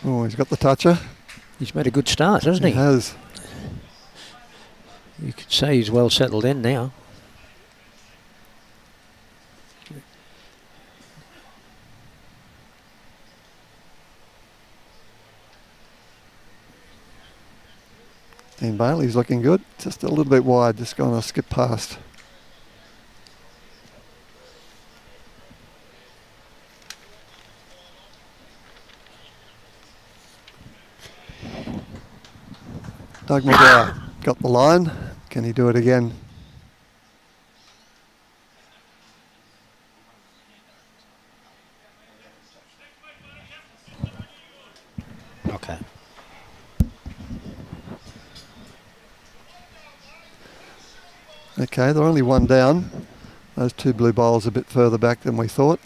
Oh, he's got the toucher. He's made a good start, hasn't he? He has. You could say he's well settled in now. Ian Bailey's looking good. Just a little bit wide, just going to skip past. Doug McGuire got the line. Can he do it again? Okay. Okay, they're only 1 down. Those 2 blue bowls a bit further back than we thought.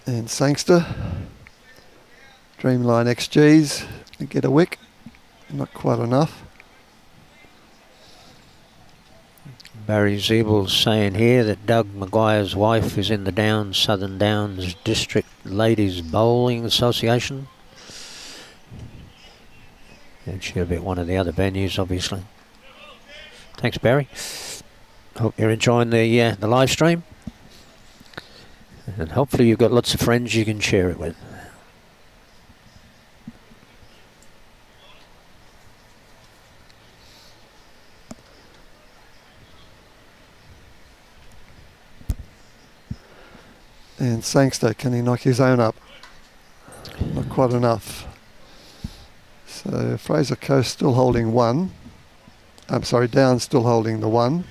And Sangster Streamline XGs and get a wick. Not quite enough. Barry Zeebel's saying here that Doug McGuire's wife is in the Downs, Southern Downs District Ladies Bowling Association. And she'll be at one of the other venues, obviously. Thanks, Barry. Hope you're enjoying the live stream. And hopefully you've got lots of friends you can share it with. And Sangster, can he knock his own up? Not quite enough. So Fraser Coast still holding one. I'm sorry, Downs still holding the one.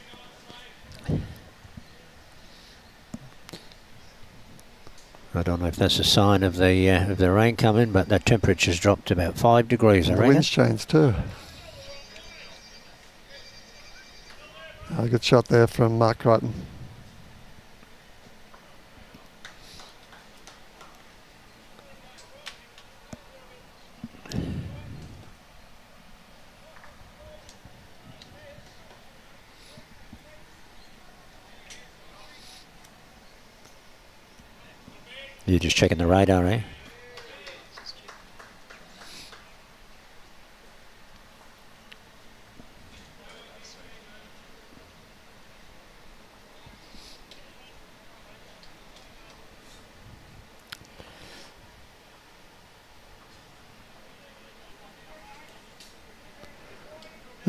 I don't know if that's a sign of the rain coming, but the temperature's dropped to about 5 degrees, I The reckon. wind's changed too. A good shot there from Mark Crighton. You're just checking the radar, eh?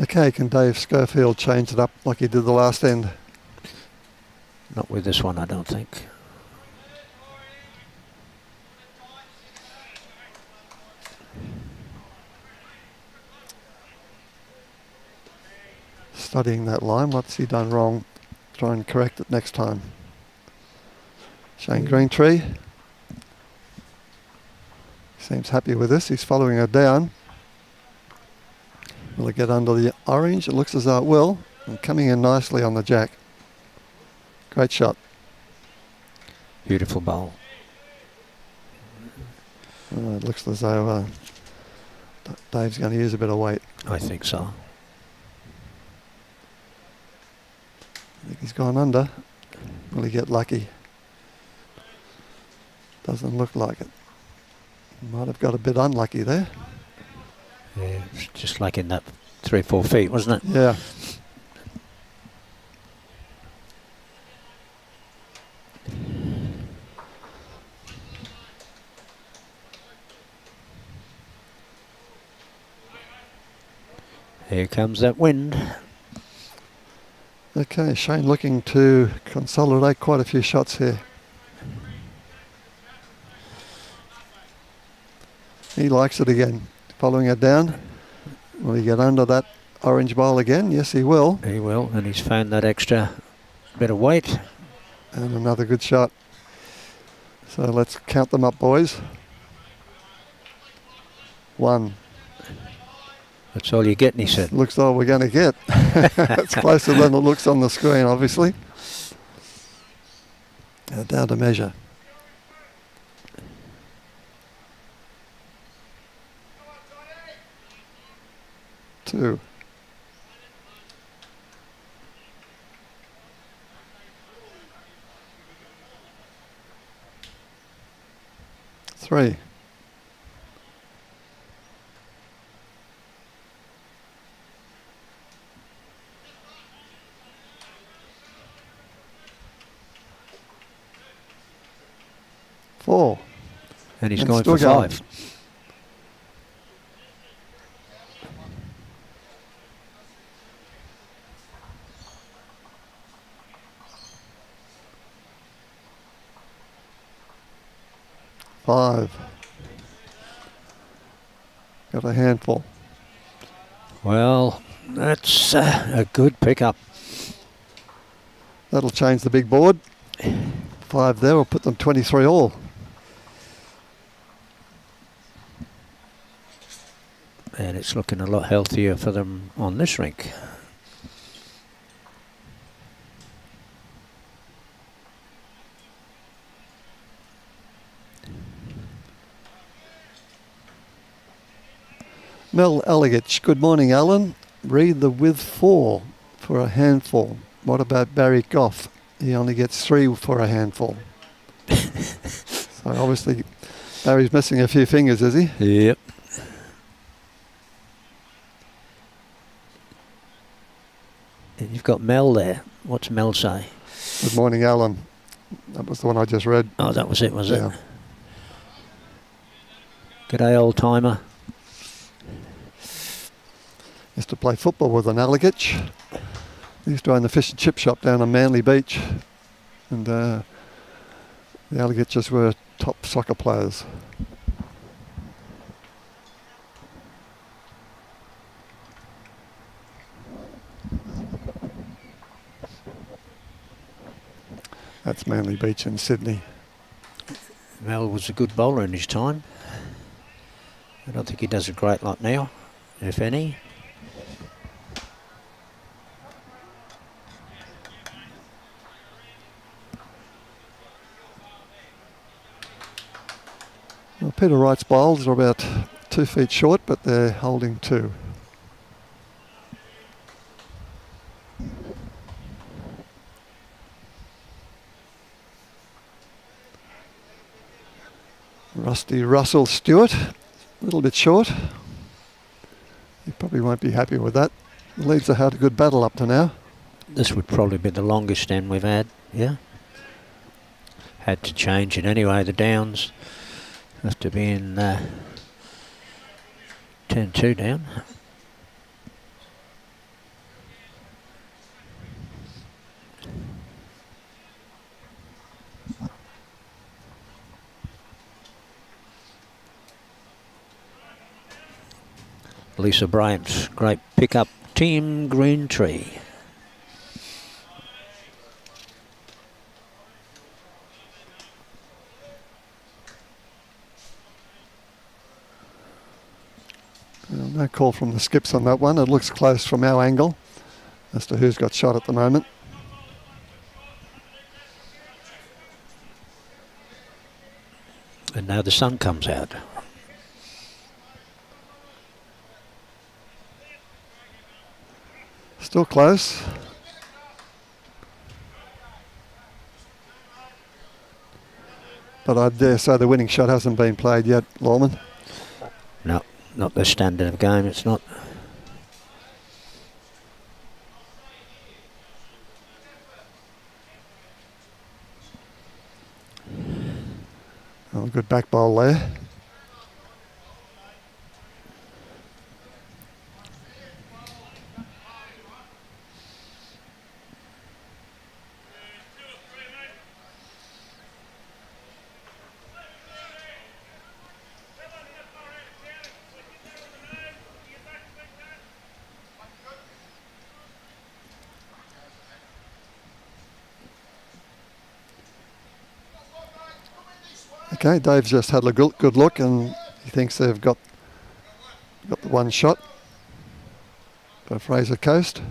Okay, can Dave Schofield change it up like he did the last end? Not with this one, I don't think. Studying that line, what's he done wrong? Try and correct it next time. Shane Greentree seems happy with this. He's following her down. Will it get under the orange? It looks as though it will. And coming in nicely on the jack. Great shot. Beautiful bowl. It looks as though Dave's going to use a bit of weight. I think so. I think he's gone under. Will he get lucky? Doesn't look like it. Might have got a bit unlucky there. Yeah, it's just like in that 3-4 feet, wasn't it? Yeah. Here comes that wind. Okay, Shane looking to consolidate quite a few shots here. He likes it again. Following it down. Will he get under that orange bowl again? Yes, he will. He will, and he's found that extra bit of weight. And another good shot. So let's count them up, boys. 1. That's all you're getting, he said. Looks all we're going to get. It's closer than it looks on the screen, obviously. Down to measure. 2. 3. 4. And he's And going still for going. 5. Five. Got a handful. Well, that's a good pickup. That'll change the big board. 5 there will put them 23 all. And it's looking a lot healthier for them on this rink. Mel Alligich, good morning, Alan. Read the with 4 for a handful. What about Barry Goff? He only gets 3 for a handful. So obviously Barry's missing a few fingers, is he? Yep. And you've got Mel there. What's Mel say? Good morning, Alan. That was the one I just read. Oh, that was it, was it? Yeah. G'day, old timer. Used to play football with an Alligich. He used to own the fish and chip shop down on Manly Beach. And the Alligiches were top soccer players. That's Manly Beach in Sydney. Mel was a good bowler in his time. I don't think he does a great lot now, if any. Well, Peter Wright's bowls are about 2 feet short, but they're holding 2. Rusty Russell Stewart, a little bit short. He probably won't be happy with that. The Leeds have had a good battle up to now. This would probably be the longest end we've had, yeah? Had to change it anyway, the downs. Have to be in 10-2 down. Lisa Bryant, great pickup, Team Greentree. No call from the skips on that one. It looks close from our angle as to who's got shot at the moment. And now the sun comes out. Still close. But I dare say the winning shot hasn't been played yet, Lawman. No, not the standard of game, it's not. Oh, good back bowl there. Okay, Dave's just had a good look and he thinks they've got the one shot for Fraser Coast.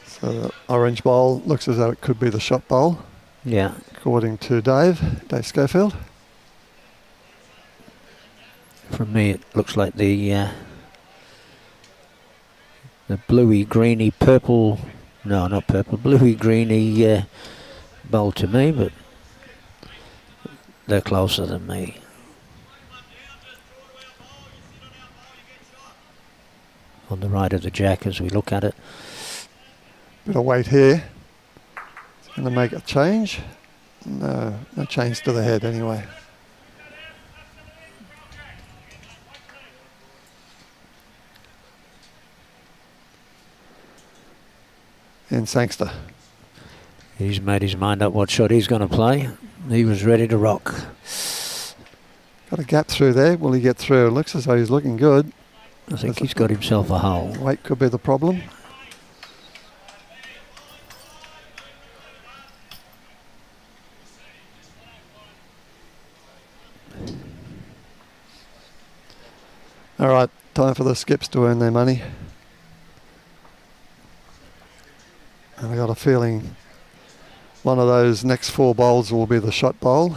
So the orange bowl looks as though it could be the shot bowl. Yeah. According to Dave Schofield. From me it looks like the bluey, greeny, purple, no not purple, bluey, greeny bowl to me, but they're closer than me. On the right of the jack as we look at it. Bit of weight here. It's going to make a change. No change to the head anyway. And Sangster. He's made his mind up what shot he's going to play. He was ready to rock. Got a gap through there. Will he get through? It looks as though he's looking good. I think he's got himself a hole. Weight could be the problem. All right, time for the skips to earn their money. And I got a feeling one of those next 4 bowls will be the shot bowl.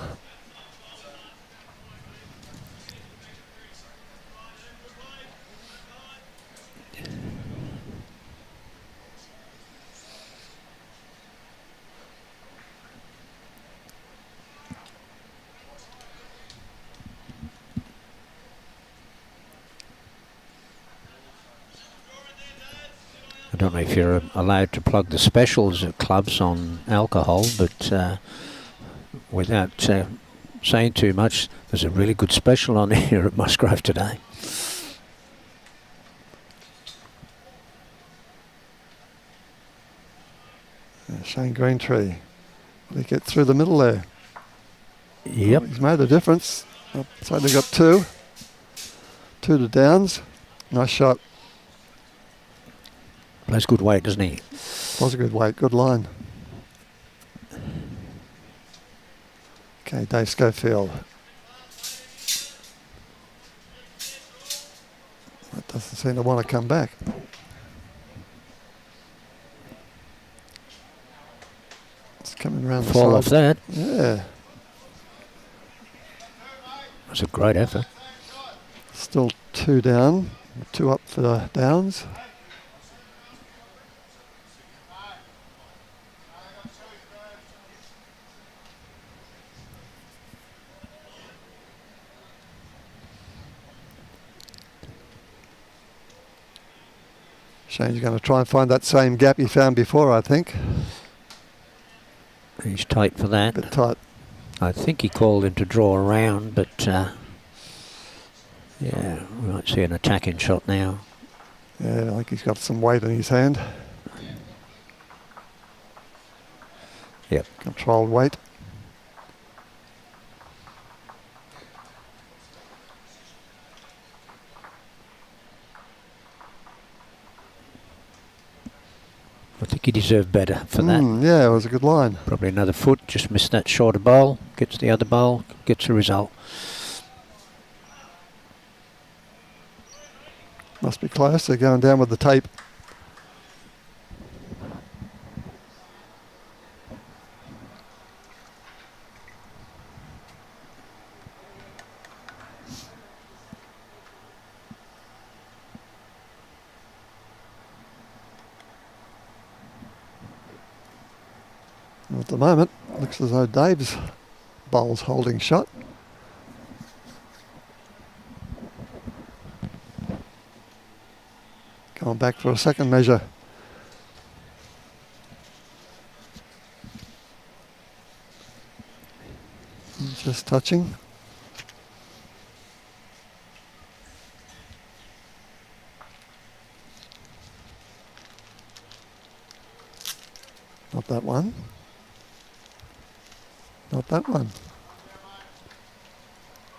I don't know if you're allowed to plug the specials at clubs on alcohol, but without saying too much, there's a really good special on here at Musgrave today. Shane Greentree. They get through the middle there. Yep. He's made a difference. So they got 2. 2 to Downs. Nice shot. Plays good weight, doesn't he? Was a good weight, good line. Okay, Dave Schofield. That doesn't seem to want to come back. It's coming around the Fall side. off that. Yeah. That's a great effort. Still 2 down. 2 up for the Downs. Shane's going to try and find that same gap he found before, I think. He's tight for that. Bit tight. I think he called him to draw around, but yeah, we might see an attacking shot now. Yeah, I think he's got some weight in his hand. Yep. Controlled weight. I think he deserved better for that. Yeah, it was a good line. Probably another foot, just missed that shorter bowl, gets the other bowl, gets a result. Must be close, they're going down with the tape. At the moment, looks as though Dave's bowl's holding shot. Going back for a second measure. Just touching. Not that one. Not that one.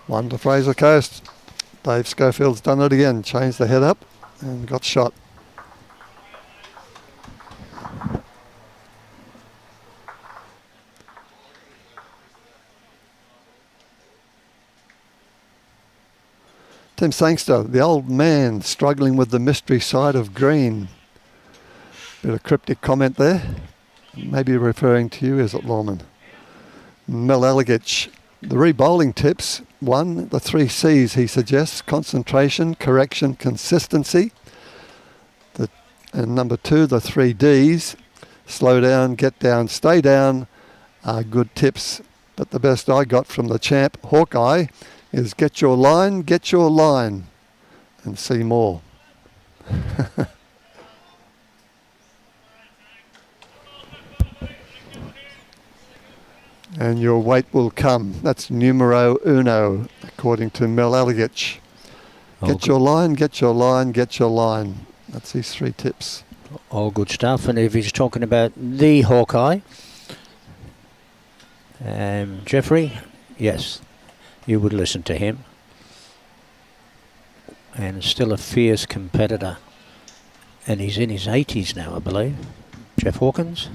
1 to Fraser Coast. Dave Schofield's done it again. Changed the head up and got shot. Tim Sangster, the old man struggling with the mystery side of green. Bit of cryptic comment there. Maybe referring to you, is it, Lawman? Mel Elegich, the re-bowling tips. 1, the 3 C's he suggests: concentration, correction, consistency. And number 2, the 3 D's: slow down, get down, stay down, are good tips. But the best I got from the champ, Hawkeye, is get your line, and see more. And your weight will come. That's numero uno, according to Mel Elegich. Get your line, get your line, get your line. That's his 3 tips. All good stuff. And if he's talking about the Hawkeye, Jeffrey, yes, you would listen to him. And still a fierce competitor. And he's in his 80s now, I believe. Jeff Hawkins,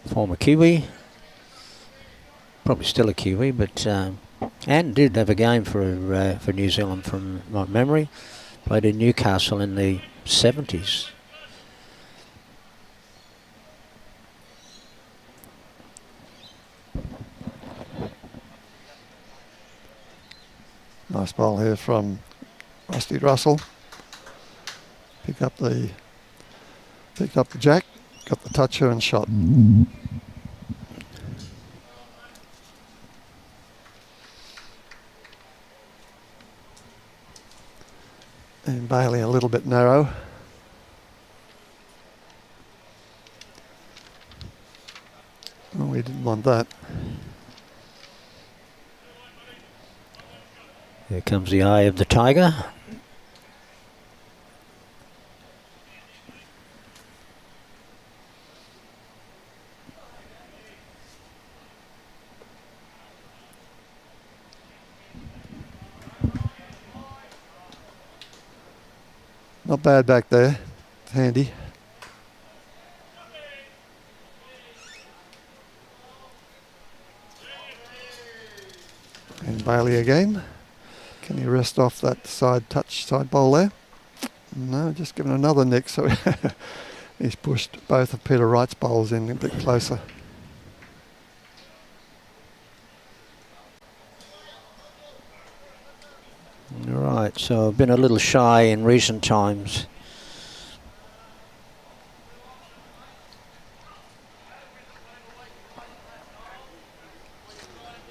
former Kiwi. Probably still a Kiwi, but and did have a game for New Zealand from my memory. Played in Newcastle in the 70s. Nice ball here from Rusty Russell. Picked up the jack, got the toucher and shot. And Bailey a little bit narrow. Oh, we didn't want that. Here comes the eye of the tiger. Not bad back there. It's handy. And Bailey again. Can he rest off that side bowl there? No, just giving another nick. So he's pushed both of Peter Wright's bowls in a bit closer. Right, so I've been a little shy in recent times.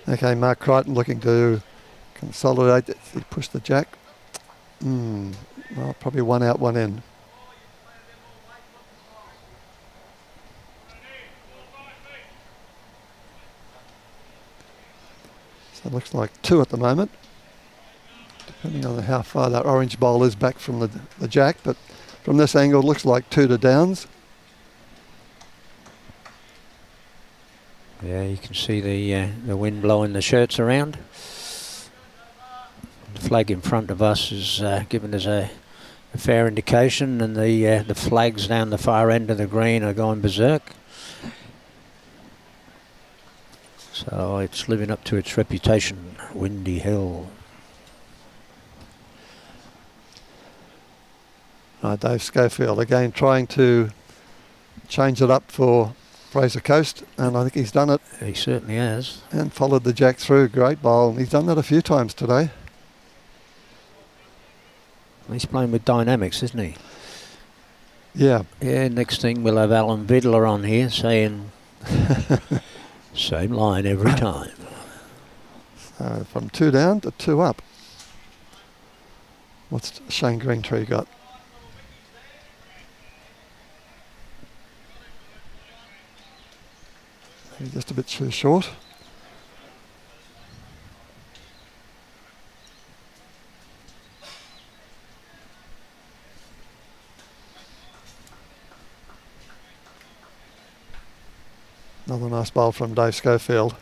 Okay, Mark Crichton looking to consolidate it. He pushed the jack. Well, probably one out, one in. So it looks like two at the moment, depending on how far that orange bowl is back from the jack. But from this angle, it looks like 2 to Downs. Yeah, you can see the wind blowing the shirts around. The flag in front of us is giving us a fair indication, and the flags down the far end of the green are going berserk. So it's living up to its reputation, Windy Hill. Dave Schofield again trying to change it up for Fraser Coast, and I think he's done it. He certainly has. And followed the jack through. Great bowl. He's done that a few times today. He's playing with dynamics, isn't he? Yeah. Yeah, next thing we'll have Alan Vidler on here saying same line every time. So from 2 down to 2 up. What's Shane Greentree got? Maybe just a bit too short. Another nice bowl from Dave Schofield.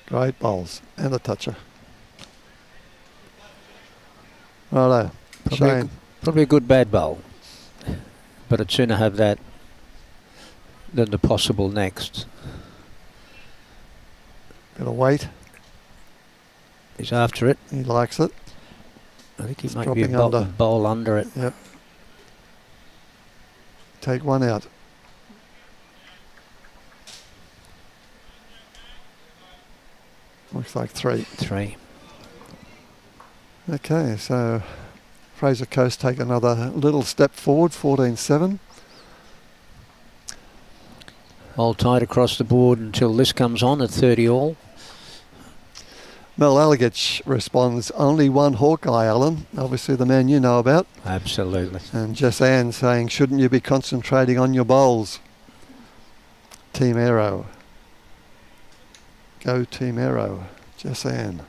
Great bowls and a toucher. Righto, Shane. Probably a good bad bowl, but I'd sooner have that than the possible next. Bit of weight. He's after it. He likes it. I think he It's might be a dropping bowl under it. Yep. Take one out. Looks like 3. 3. Okay, so Fraser Coast take another little step forward, 14-7. All tight across the board until this comes on at 30 all. Mel Allegich responds, only one Hawkeye, Alan. Obviously the man you know about. Absolutely. And Jess Ann saying, shouldn't you be concentrating on your bowls? Team Aero. Go Team Aero. Jess Ann.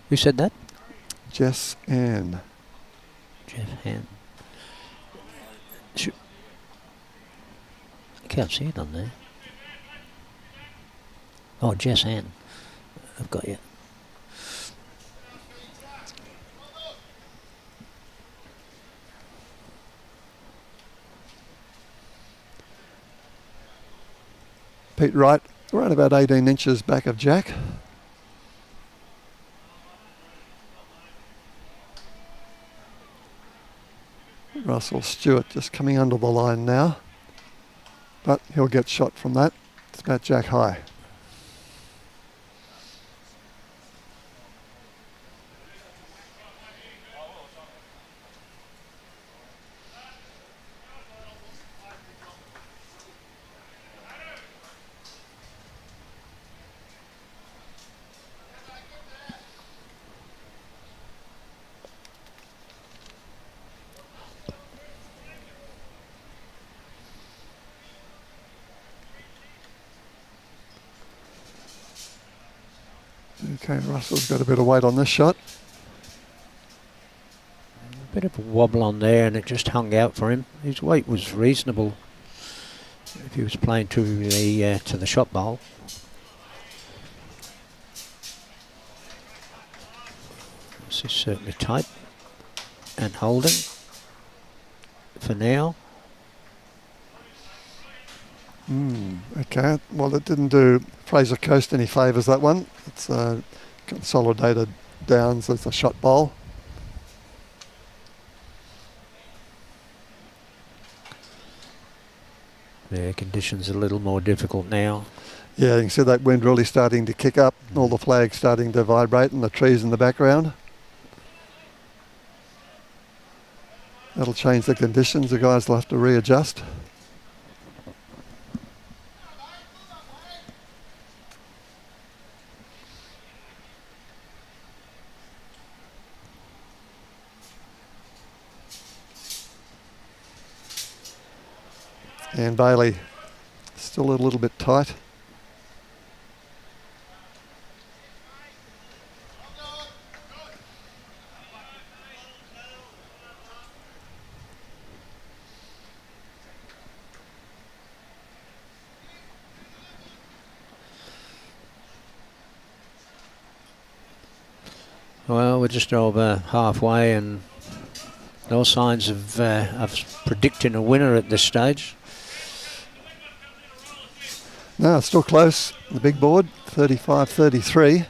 Who said that? Jess Ann. Jeff Hand. I can't see it on there. Oh, Jess Ann. I've got you. Pete Wright, around about 18 inches back of Jack. Russell Stewart just coming under the line now, but he'll get shot from that. It's about Jack high. Okay, Russell's got a bit of weight on this shot. A bit of a wobble on there, and it just hung out for him. His weight was reasonable if he was playing to the shot bowl. This is certainly tight and holding for now. Okay, well, it didn't do Fraser Coast any favours, that one. It's consolidated downs as a shot bowl. Yeah, conditions a little more difficult now. Yeah, you can see that wind really starting to kick up, all the flags starting to vibrate and the trees in the background. That'll change the conditions, the guys will have to readjust. And Bailey still a little bit tight. Well, we're just over halfway and no signs of predicting a winner at this stage. No, it's still close. The big board, 35-33.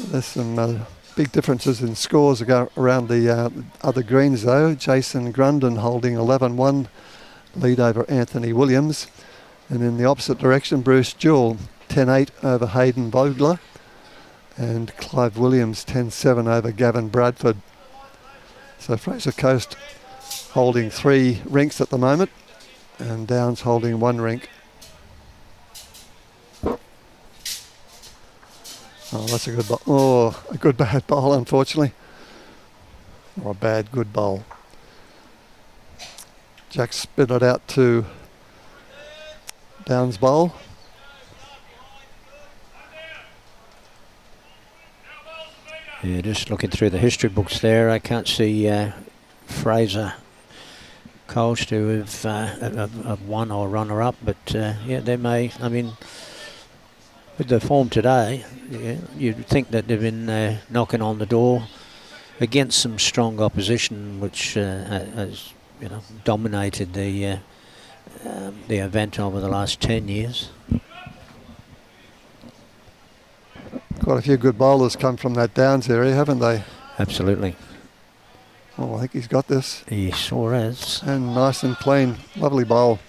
There's some big differences in scores around the other greens though. Jason Grundon holding 11-1, lead over Anthony Williams. And in the opposite direction, Bruce Jewell, 10-8 over Hayden Vogler. And Clive Williams, 10-7 over Gavin Bradford. So Fraser Coast holding 3 rinks at the moment, and Downs holding 1 rink. Oh, that's a good bowl. Oh, a good bad bowl, unfortunately. Or a bad good bowl. Jack spit it out to Downs' bowl. Yeah, just looking through the history books there, I can't see Fraser Coast to have won or runner-up, but yeah, they may. I mean, with the form today, yeah, you'd think that they've been knocking on the door against some strong opposition, which has dominated the event over the last 10 years. Quite a few good bowlers come from that Downs area, haven't they? Absolutely. Oh, I think he's got this. He sure has. And nice and clean. Lovely bowl.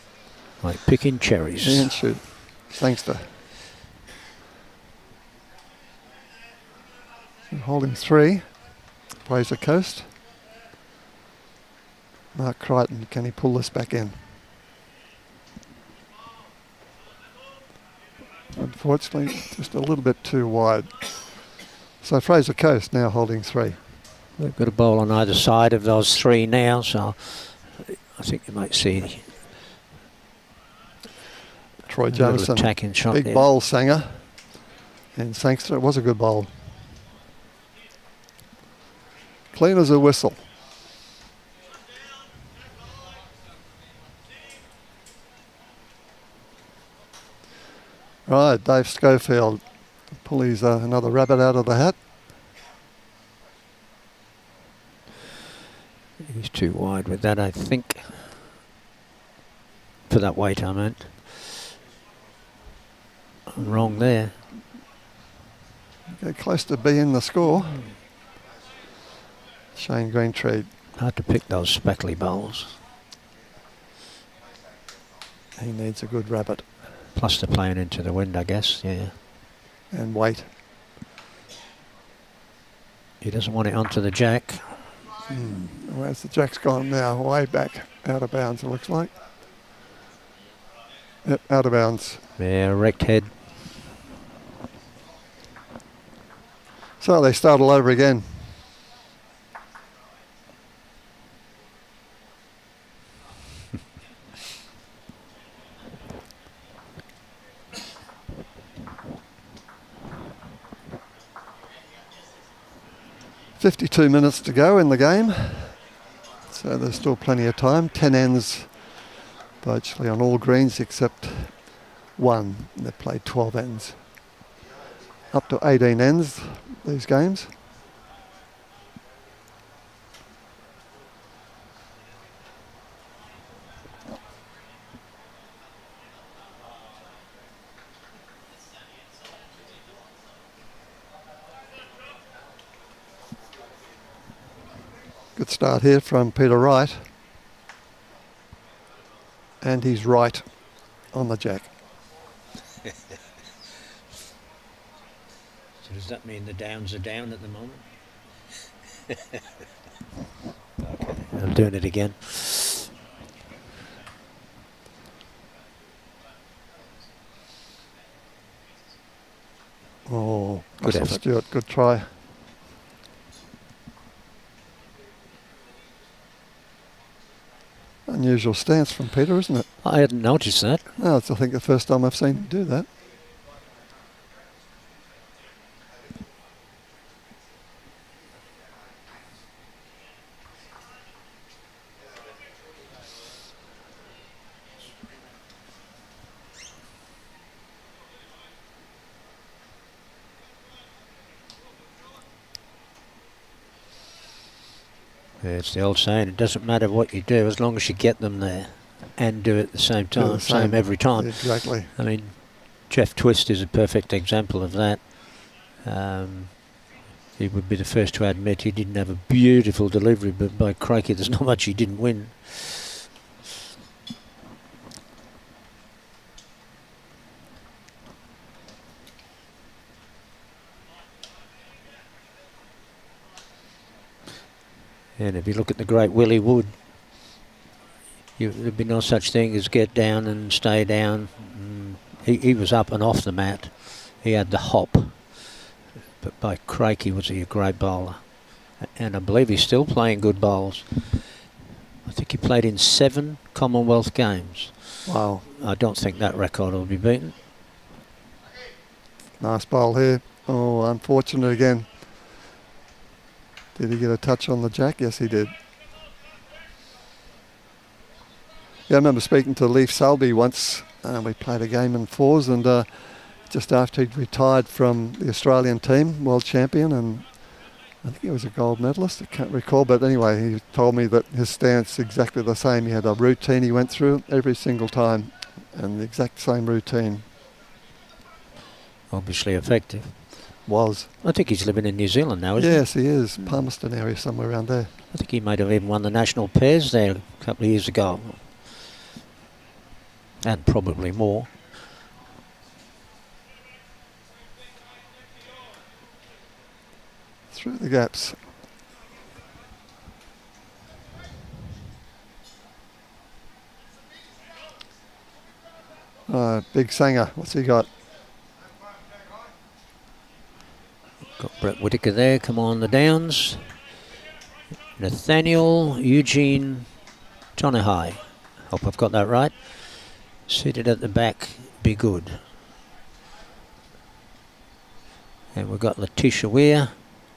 Like picking cherries. And shoot. Sangster. Holding 3. Fraser Coast. Mark Crichton, can he pull this back in? Unfortunately, just a little bit too wide. So Fraser Coast now holding 3. They've got a bowl on either side of those 3 now, so I think you might see Troy Jamison, attacking shot big there. bowl Sanger. And Sangster, it was a good bowl. Clean as a whistle. Right, Dave Schofield pulls another rabbit out of the hat. He's too wide with that, I think. For that weight, I meant. I'm wrong there. Okay, close to being the score. Shane Greentree. Hard to pick those speckly bowls. He needs a good rabbit. Plus they're playing into the wind, I guess, yeah. And weight. He doesn't want it onto the jack. Where's the jack's gone now? Way back. Out of bounds, it looks like. Yep, out of bounds. Yeah, wrecked head. So they start all over again. 52 minutes to go in the game, so there's still plenty of time. 10 ends virtually on all greens except one. They've played 12 ends. Up to 18 ends, these games. Good start here from Peter Wright. And he's right on the jack. So does that mean the downs are down at the moment? Okay, I'm doing it again. Oh, good effort. Stewart, good try. Unusual stance from Peter, isn't it? I hadn't noticed that. No, it's I think the first time I've seen him do that. Yeah, it's the old saying, it doesn't matter what you do as long as you get them there and do it at the same time, same every time. Exactly. I mean, Jeff Twist is a perfect example of that. He would be the first to admit he didn't have a beautiful delivery, but by crikey, there's not much he didn't win. And if you look at the great Willie Wood, there'd be no such thing as get down and stay down. He was up and off the mat. He had the hop. But by crikey was he a great bowler. And I believe he's still playing good bowls. I think he played in 7 Commonwealth games. Wow. I don't think that record will be beaten. Nice bowl here. Oh, unfortunate again. Did he get a touch on the jack? Yes, he did. Yeah, I remember speaking to Leif Selby once. We played a game in 4s, and just after he'd retired from the Australian team, world champion, and I think he was a gold medalist, I can't recall, but anyway, he told me that his stance exactly the same. He had a routine he went through every single time, and the exact same routine. Obviously effective. Was. I think he's living in New Zealand now, isn't he? Yes, he is. Palmerston area, somewhere around there. I think he might have even won the national pairs there a couple of years ago. And probably more. Through the gaps. Big Sanger, what's he got? Got Brett Whitaker there, come on the downs. Nathaniel Eugene Tonahai. Hope I've got that right. Seated at the back, be good. And we've got Letitia Weir.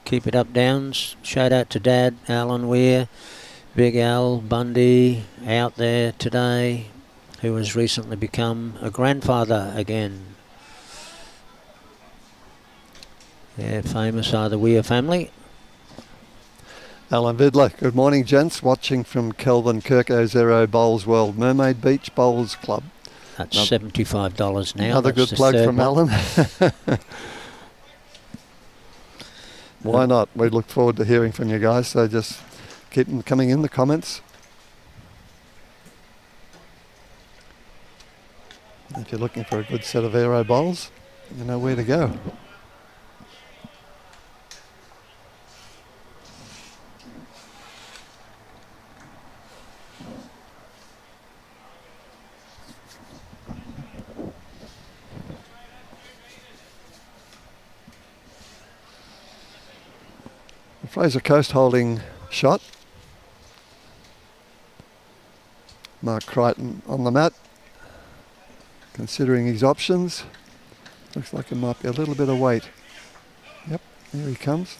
Keep it up downs. Shout out to Dad, Alan Weir. Big Al Bundy out there today, who has recently become a grandfather again. Yeah, famous are the Weir family. Alan Vidler, good morning gents, watching from Kelvin Kirko Zero Bowls World Mermaid Beach Bowls Club. That's $75 now. Another That's good plug from Alan. Why not? We look forward to hearing from you guys, so just keep them coming in the comments. If you're looking for a good set of aero bowls, you know where to go. Fraser Coast holding shot. Mark Crighton on the mat, considering his options. Looks like it might be a little bit of weight. Yep, here he comes.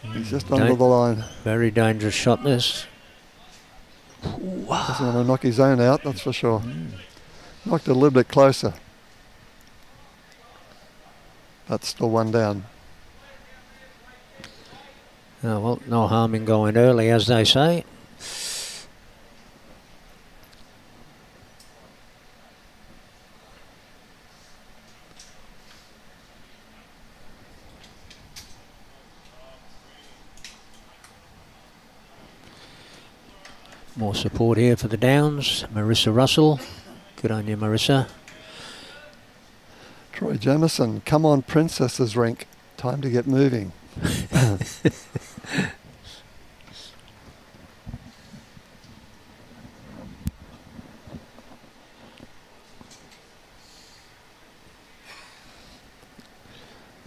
He's just under the line. Very dangerous shot this. Doesn't want to knock his own out, that's for sure. Knocked it a little bit closer. That's still one down. Oh, well, no harm in going early, as they say. More support here for the Downs. Marissa Russell. Good on you, Marissa. Troy Jamison, come on Princesses Rink. Time to get moving.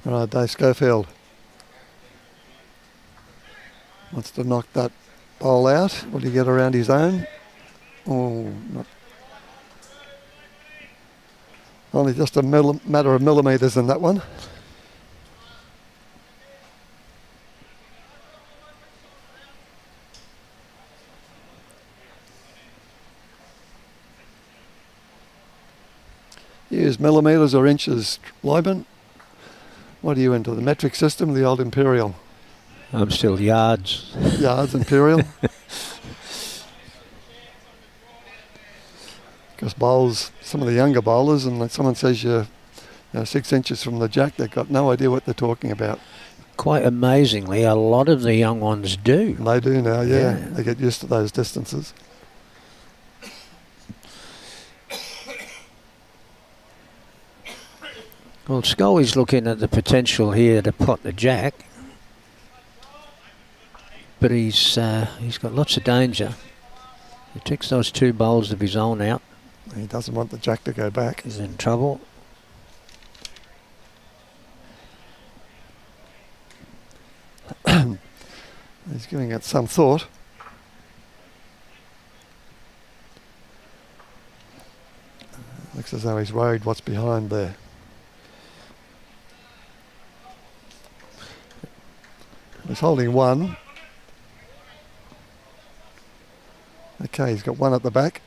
All right, Dave Schofield wants to knock that bowl out. Will he get around his own? Oh, not. Only just a matter of millimetres in that one. Use millimetres or inches, Lyman. What are you into, the metric system, the old imperial? I'm still yards. Yards, imperial. Because bowls, some of the younger bowlers, and like someone says you're 6 inches from the jack, they've got no idea what they're talking about. Quite amazingly, a lot of the young ones do. They do now, yeah. They get used to those distances. Well, Scully's looking at the potential here to pot the jack, but he's got lots of danger. He takes those 2 bowls of his own out. He doesn't want the jack to go back. He's in trouble. He's giving it some thought. Looks as though he's worried what's behind there. He's holding 1. Okay, he's got 1 at the back.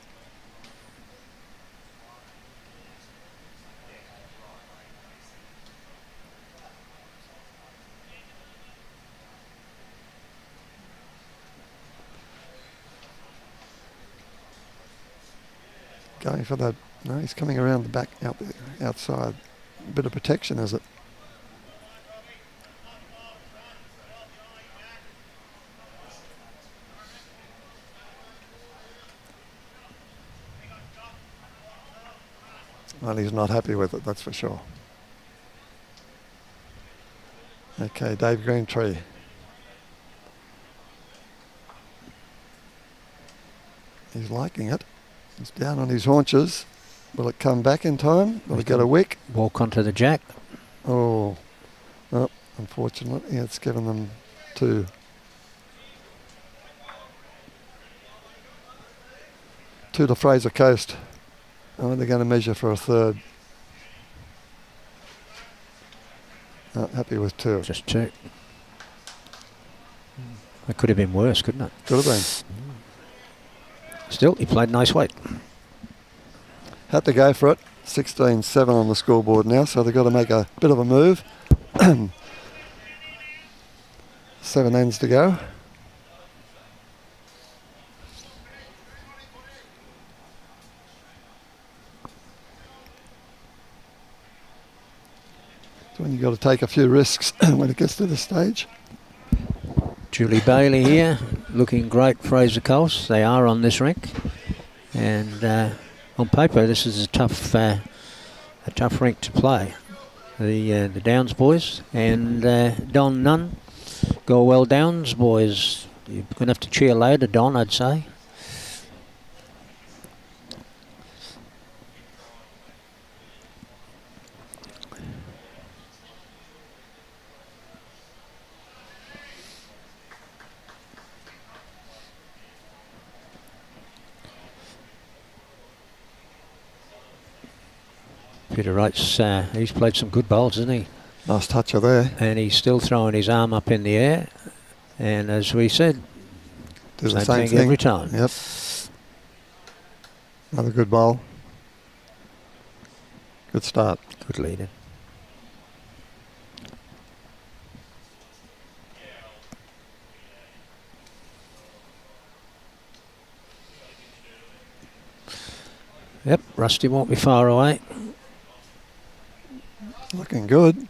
Going for that. No, he's coming around the back, out there, outside. A bit of protection, is it? Well, he's not happy with it, that's for sure. Okay, Dave Greentree. He's liking it. He's down on his haunches. Will it come back in time? Will it get a wick? Walk onto the jack. Oh, unfortunately, it's given them 2. To Fraser Coast. Oh, they're going to measure for a 3rd. Happy with 2. Just 2. It could have been worse, couldn't it? Could have been. Still, he played nice weight. Had to go for it. 16-7 on the scoreboard now, so they've got to make a bit of a move. 7 ends to go. When you've got to take a few risks when it gets to this stage. Julie Bailey here, looking great. Fraser Coast, they are on this rink, and on paper this is a tough rink to play. The Downs boys and Don Nunn, go well Downs boys. You're going to have to cheer later, Don, I'd say. Peter Wright's, he's played some good bowls, hasn't he? Nice toucher there. And he's still throwing his arm up in the air. And as we said, Do the same thing every time. Yep. Another good bowl. Good start. Good leader. Yep, Rusty won't be far away. Looking good.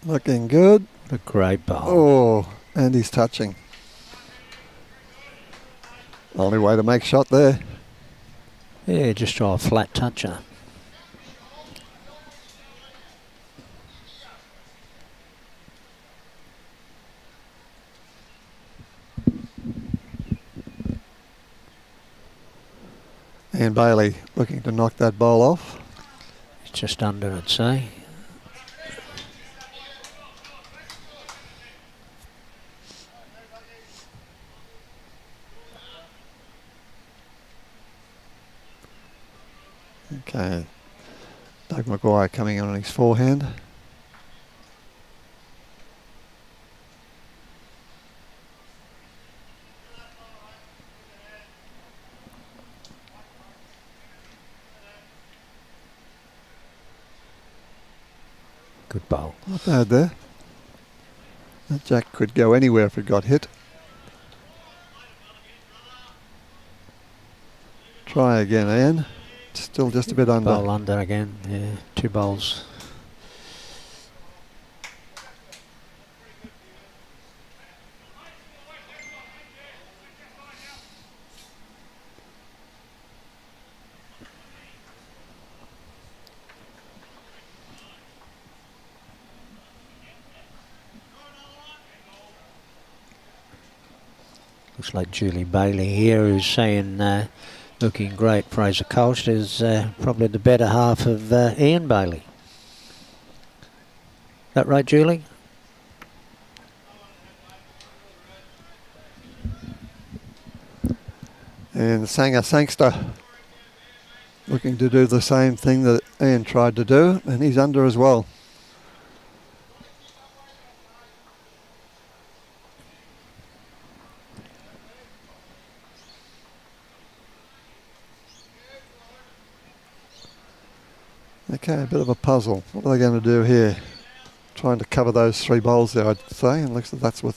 Looking good. A great bowl. Oh, and he's touching. Only way to make shot there. Yeah, just try a flat toucher. Ian Bailey looking to knock that bowl off. It's just under, I'd say. Okay. Doug McGuire coming in on his forehand. Good bowl. Not bad there. That jack could go anywhere if it got hit. Try again, Ian. Still just a bit under. Bowl under again. Yeah, 2 bowls. Looks like Julie Bailey here who's saying looking great. Fraser Coast is probably the better half of Ian Bailey. That right, Julie? And Sangster looking to do the same thing that Ian tried to do, and he's under as well. Okay, a bit of a puzzle. What are they going to do here? Trying to cover those 3 bowls there, I'd say, and looks like that's what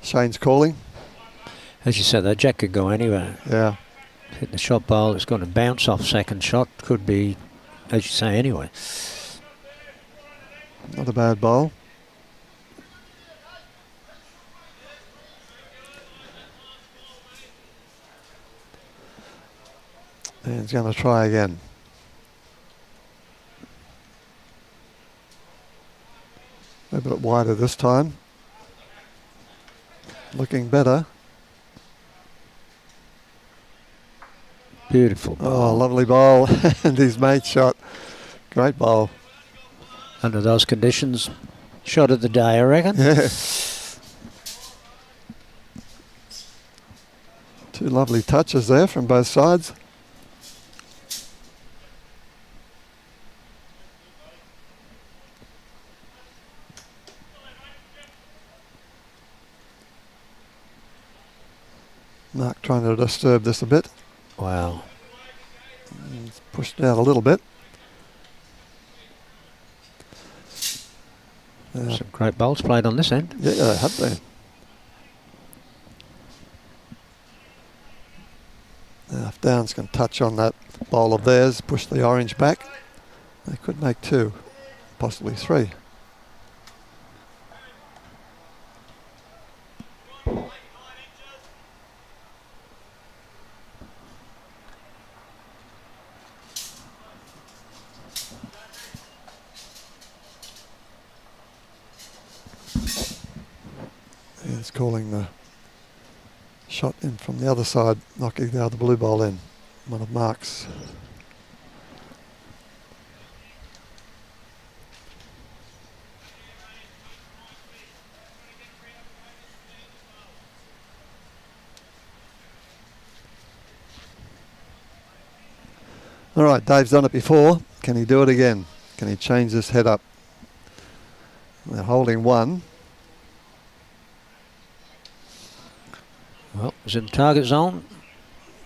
Shane's calling. As you said, that jack could go anywhere. Yeah. Hit the shot bowl, it's going to bounce off second shot. Could be, as you say, anyway. Not a bad bowl. And he's going to try again. A bit wider this time. Looking better. Beautiful bowl. Oh, lovely bowl. And his mate shot. Great bowl. Under those conditions, shot of the day, I reckon. Yeah. 2 lovely touches there from both sides. Mark trying to disturb this a bit. Wow. It's pushed out a little bit. Some great bowls played on this end. Yeah, they have been. Now if Downs can touch on that bowl of theirs, push the orange back, they could make 2, possibly 3. He's calling the shot in from the other side, knocking the other blue ball in. One of Mark's. All right, Dave's done it before. Can he do it again? Can he change this head up? They're holding 1. Well, it's in the target zone.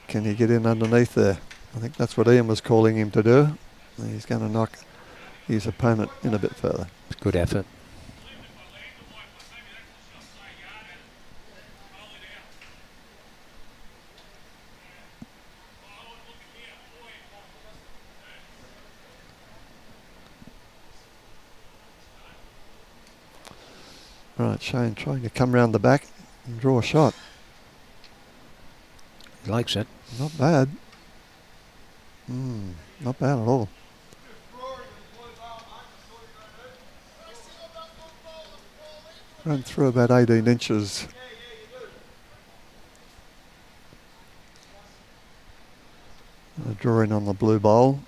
Can he get in underneath there? I think that's what Ian was calling him to do. He's going to knock his opponent in a bit further. Good effort. Right, Shane trying to come round the back and draw a shot. He likes it. Not bad. Not bad at all. Run through about 18 inches. Drawing on the blue bowl.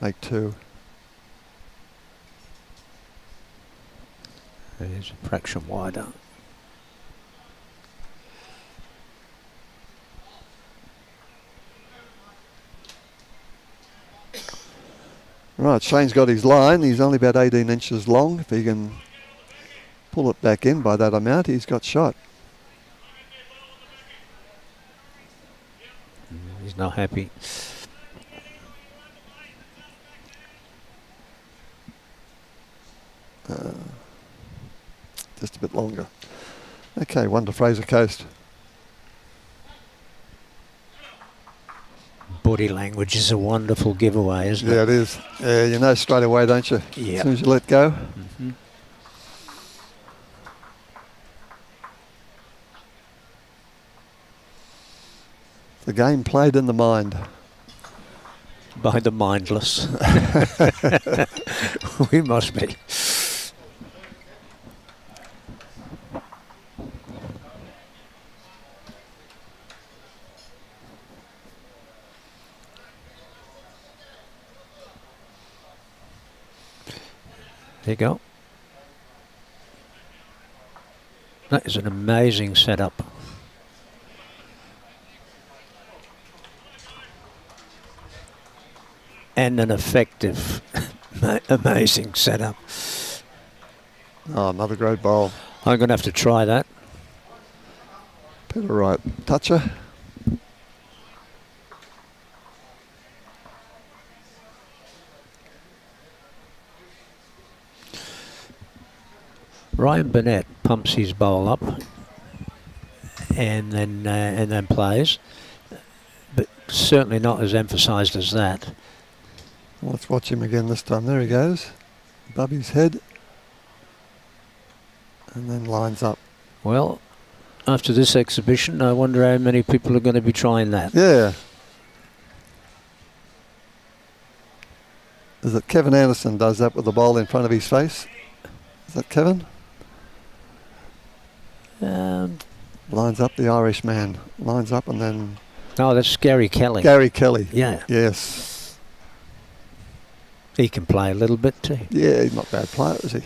Make 2. There's a fraction wider. Right, Shane's got his line. He's only about 18 inches long. If he can pull it back in by that amount, he's got shot. He's not happy. Just a bit longer. Okay, 1 to Fraser Coast. Body language is a wonderful giveaway, isn't it? Yeah, it is. Yeah, you know straight away, don't you? Yeah. As soon as you let go. Mm-hmm. The game played in the mind. By the mindless. We must be. There you go. That is an amazing setup. And an effective, amazing setup. Oh, another great bowl. I'm going to have to try that. Peter Wright, toucher. Ryan Burnett pumps his bowl up and then plays, but certainly not as emphasised as that. Let's watch him again this time. There he goes. Above his head. And then lines up. Well, after this exhibition, I wonder how many people are going to be trying that. Yeah. Is it Kevin Anderson does that with the bowl in front of his face? Is that Kevin? Lines up, the Irish man. Lines up and then... Oh, that's Gary Kelly. Gary Kelly. Yeah. Yes. He can play a little bit too. Yeah, he's not a bad player, is he?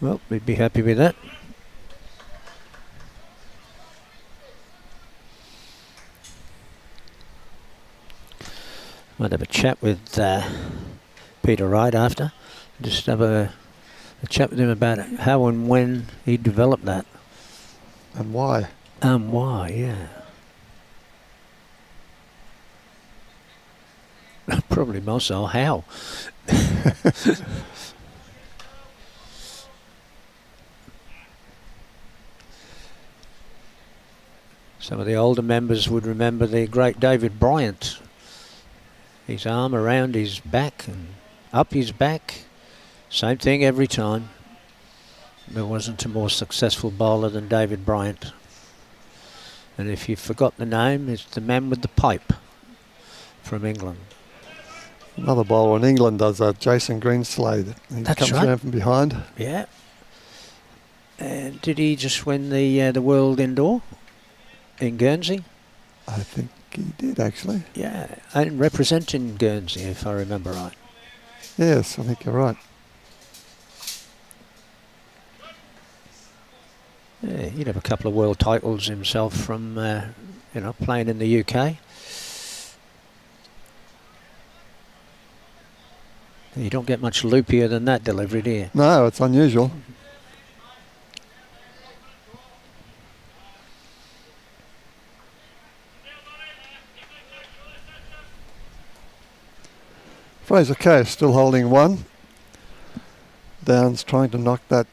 Well, we'd be happy with that. Might have a chat with Peter Wright after. Just have a chat with him about how and when he developed that. And why? Why, yeah. Probably more so how. Some of the older members would remember the great David Bryant. His arm around his back and up his back. Same thing every time. There wasn't a more successful bowler than David Bryant. And if you forgot the name, it's the man with the pipe from England. Another bowler in England does that, Jason Greenslade. He That's comes right. around from behind. Yeah. And did he just win the World Indoor in Guernsey? I think he did, actually. Yeah, and representing Guernsey, if I remember right. Yes, I think you're right. Yeah, he'd have a couple of world titles himself from, playing in the UK. You don't get much loopier than that delivery, do you? No, it's unusual. Fraser Coast still holding one. Downs trying to knock that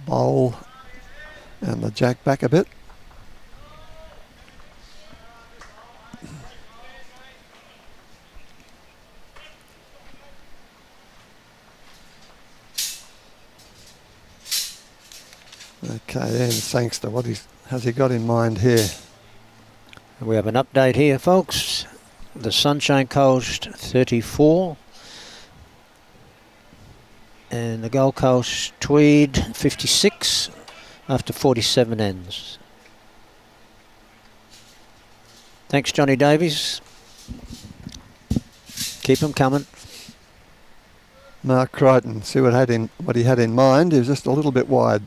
bowl and the jack back a bit. Okay, and Sangster, what has he got in mind here? We have an update here, folks. The Sunshine Coast 34 and the Gold Coast Tweed 56 after 47 ends. Thanks, Johnny Davies. Keep them coming. Mark Crighton, see what he had in mind. He was just a little bit wide.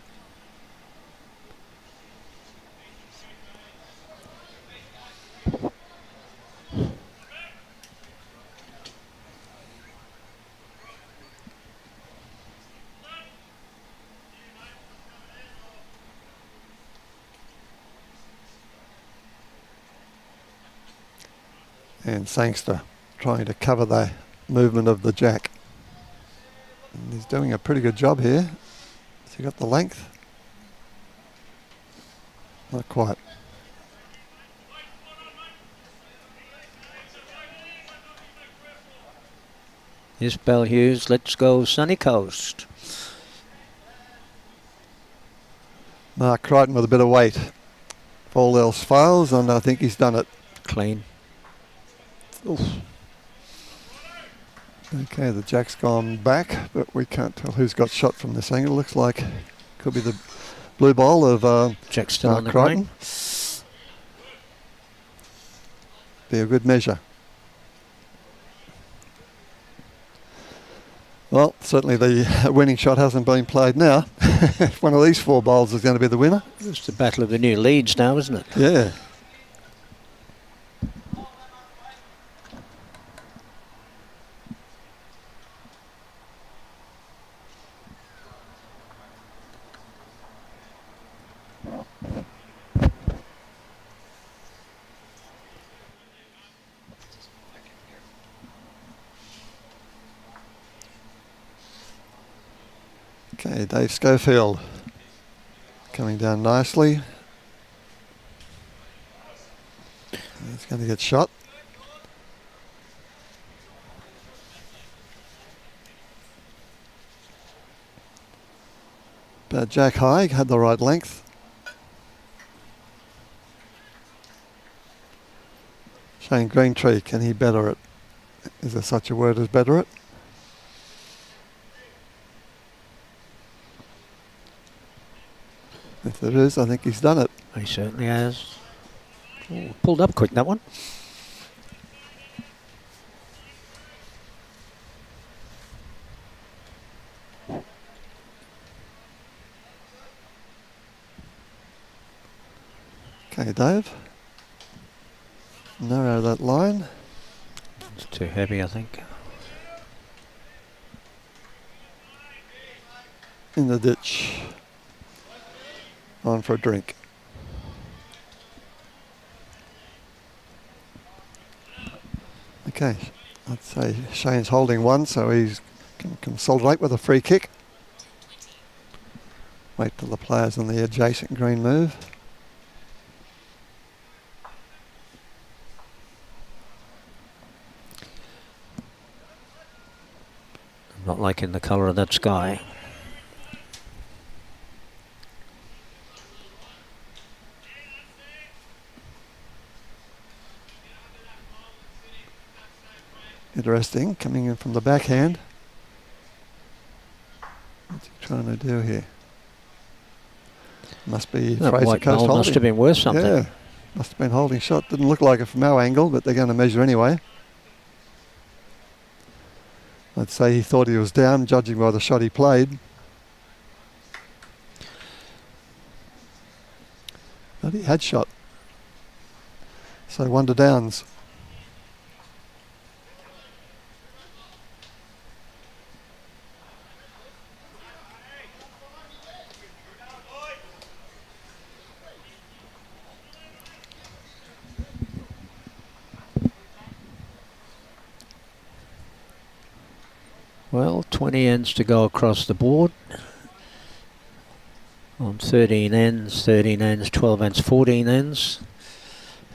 And Sangster trying to cover the movement of the jack. And he's doing a pretty good job here. Has he got the length? Not quite. Here's Bell Hughes. Let's go Sunny Coast. Mark Crichton with a bit of weight. If all else fails, and I think he's done it. Clean. Oof. Okay, the jack's gone back, but we can't tell who's got shot from this angle. Looks like could be the blue ball of Jack's still Mark on the Crichton. green. Be a good measure. Well, certainly the winning shot hasn't been played now. One of these four bowls is going to be the winner. It's the battle of the new leads now, isn't it? Yeah. Okay, Dave Schofield coming down nicely. He's going to get shot. But Jack High had the right length. Shane Greentree, can he better it? Is there such a word as better it? If there is, I think he's done it. He certainly has. Ooh, pulled up quick, that one. Okay, Dave. Narrow that line. It's too heavy, I think. In the ditch. On for a drink. Okay, I'd say Shane's holding one, so he can consolidate with a free kick. Wait till the players on the adjacent green move. I'm not liking the colour of that sky. Interesting, coming in from the backhand. What's he trying to do here? Must be That Fraser white Coast ball holding. must have been worth something. Yeah, must have been holding shot. Didn't look like it from our angle, but they're going to measure anyway. I'd say he thought he was down, judging by the shot he played. But he had shot. So one to downs. Well, 20 ends to go across the board. On 13 ends, 12 ends, 14 ends.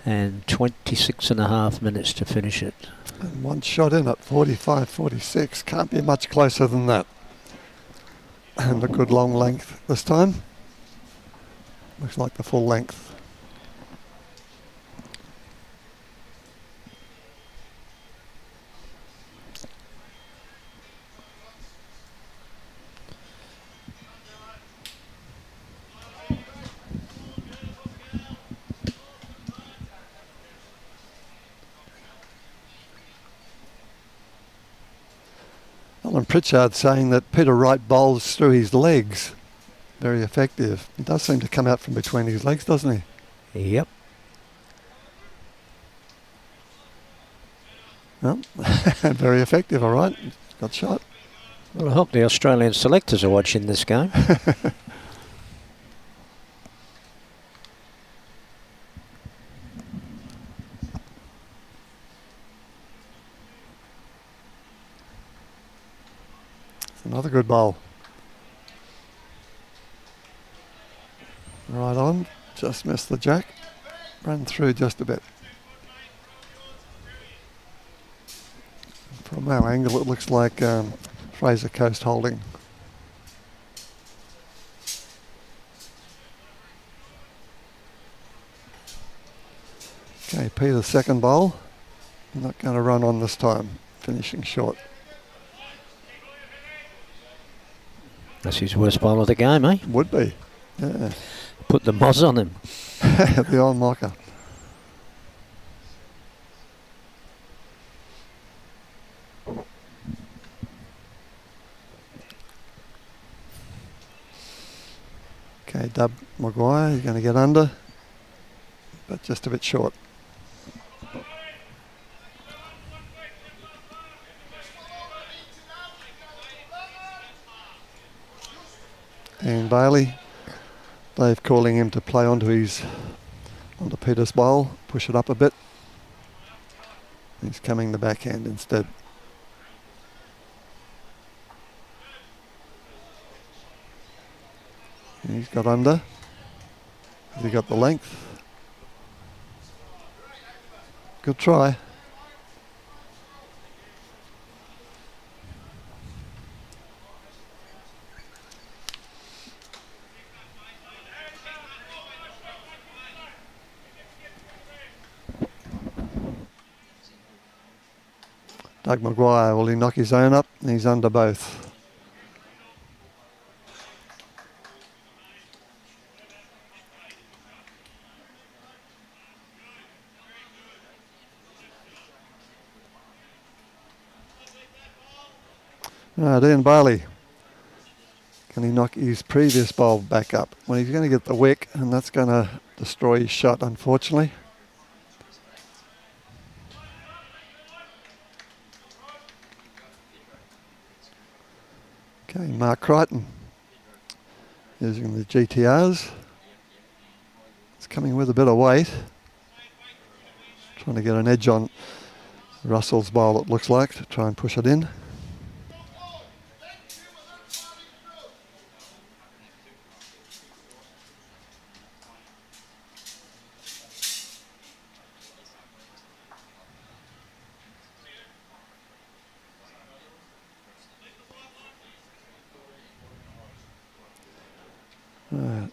And 26.5 minutes to finish it. And one shot in at 45-46. Can't be much closer than that. And a good long length this time. Looks like the full length. Alan Pritchard saying that Peter Wright bowls through his legs. Very effective. He does seem to come out from between his legs, doesn't he? Yep. Well, very effective, all right. Got shot. Well, I hope the Australian selectors are watching this game. Another good bowl. Right on, just missed the jack. Ran through just a bit. From our angle it looks like Fraser Coast holding. Okay, Peter's second bowl. Not going to run on this time, finishing short. That's his worst bowl of the game, eh? Would be, yeah. Put the moz on him. The old mocker. Okay, Dub McGuire, you're going to get under, but just a bit short. And Bailey, Dave calling him to play onto Peter's bowl, push it up a bit. He's coming the backhand instead. And he's got under. Has he got the length? Good try. Doug McGuire, will he knock his own up? He's under both. Right, Ian Bailey. Can he knock his previous bowl back up? Well, he's going to get the wick, and that's going to destroy his shot, unfortunately. Okay, Mark Crighton using the GTRs. It's coming with a bit of weight. Trying to get an edge on Russell's bowl, it looks like, to try and push it in.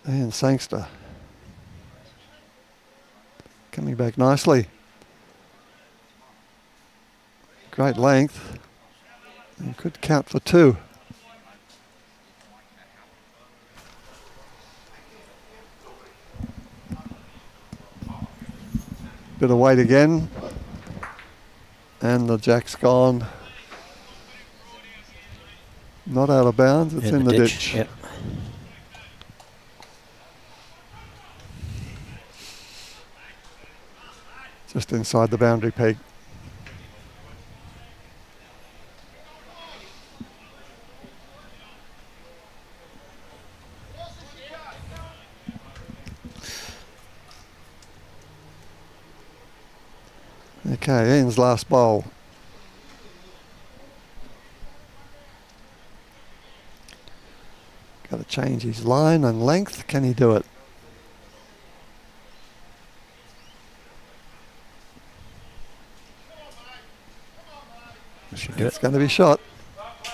And Sangster coming back nicely. Great length. And could count for two. Bit of weight again. And the jack's gone. Not out of bounds, it's in the ditch. Yep. Just inside the boundary peg. Okay, Ian's last bowl. change his line and length. Can he do it? Should do It's it. going to be shot.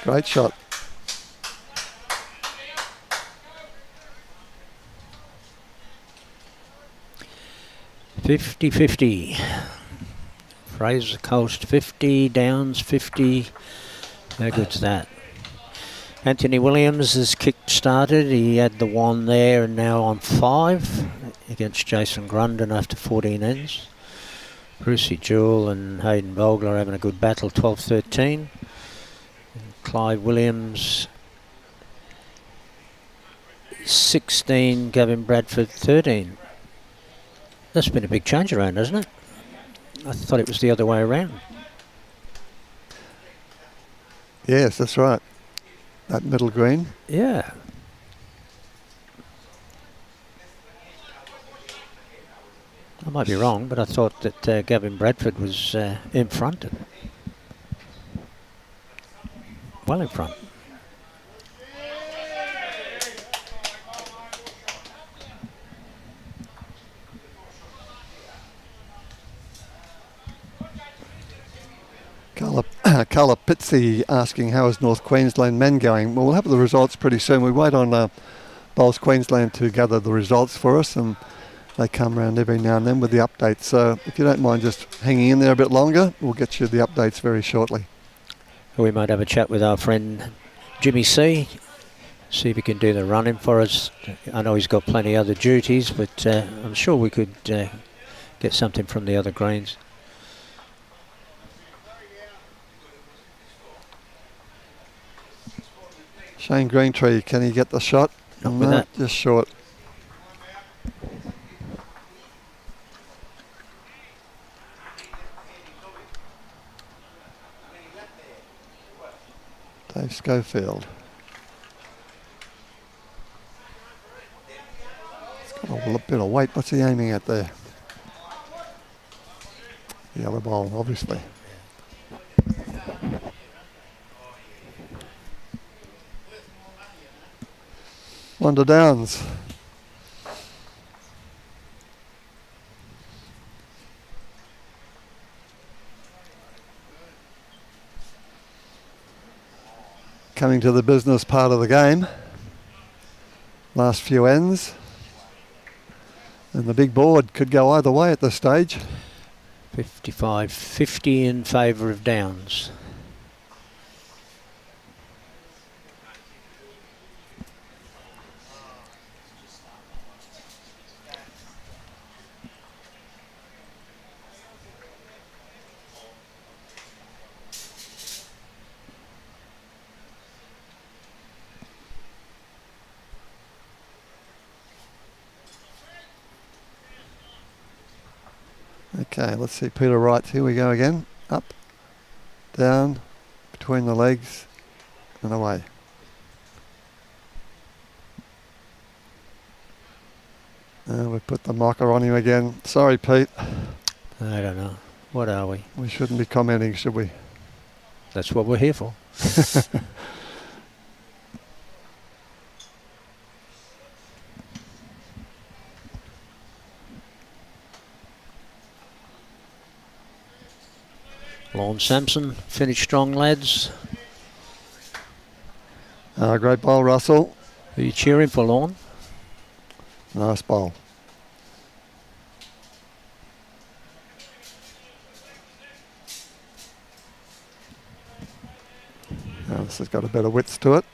Great shot. "50-50. Fraser Coast 50, Downs 50. How good's that? Anthony Williams has kick-started. He had the one there and now on 5 against Jason Grundon after 14 ends. Brucey Jewell and Hayden Vogler having a good battle, 12-13. Clive Williams 16, Gavin Bradford 13. That's been a big change around, hasn't it? I thought it was the other way around. Yes, that's right. That middle green. Yeah. I might be wrong, but I thought that Gavin Bradford was in front. Well in front. Carla Pitsy asking how is North Queensland men going. Well, we'll have the results pretty soon. We wait on Bowls Queensland to gather the results for us, and they come around every now and then with the updates. So if you don't mind just hanging in there a bit longer, we'll get you the updates very shortly. We might have a chat with our friend Jimmy C. See if he can do the running for us. I know he's got plenty of other duties, but I'm sure we could get something from the other greens. Shane Greentree, can he get the shot? Not with that. Just short. Dave Schofield. It's got a bit of weight. What's he aiming at there? The other ball, obviously. Wonder Downs. Coming to the business part of the game. Last few ends. And the big board could go either way at this stage. 55-50 in favour of Downs. Okay, let's see Peter Wright. Here we go again. Up, down, between the legs, and away. We put the marker on him again. Sorry, Pete. I don't know. What are we? We shouldn't be commenting, should we? That's what we're here for. Lorne Sampson, finished strong, lads. Great bowl, Russell. Who are you cheering for, Lorne? Nice bowl. This has got a bit of width to it.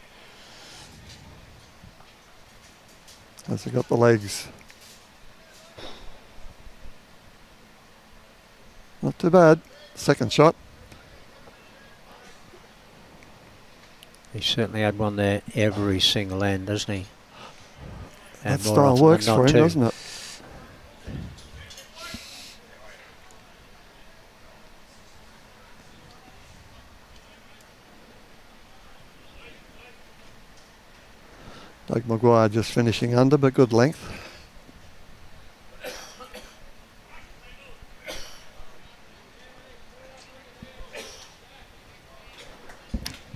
Has it got the legs? Not too bad. Second shot. He certainly had one there every single end, doesn't he? That style works for him, doesn't it? Doug McGuire just finishing under, but good length.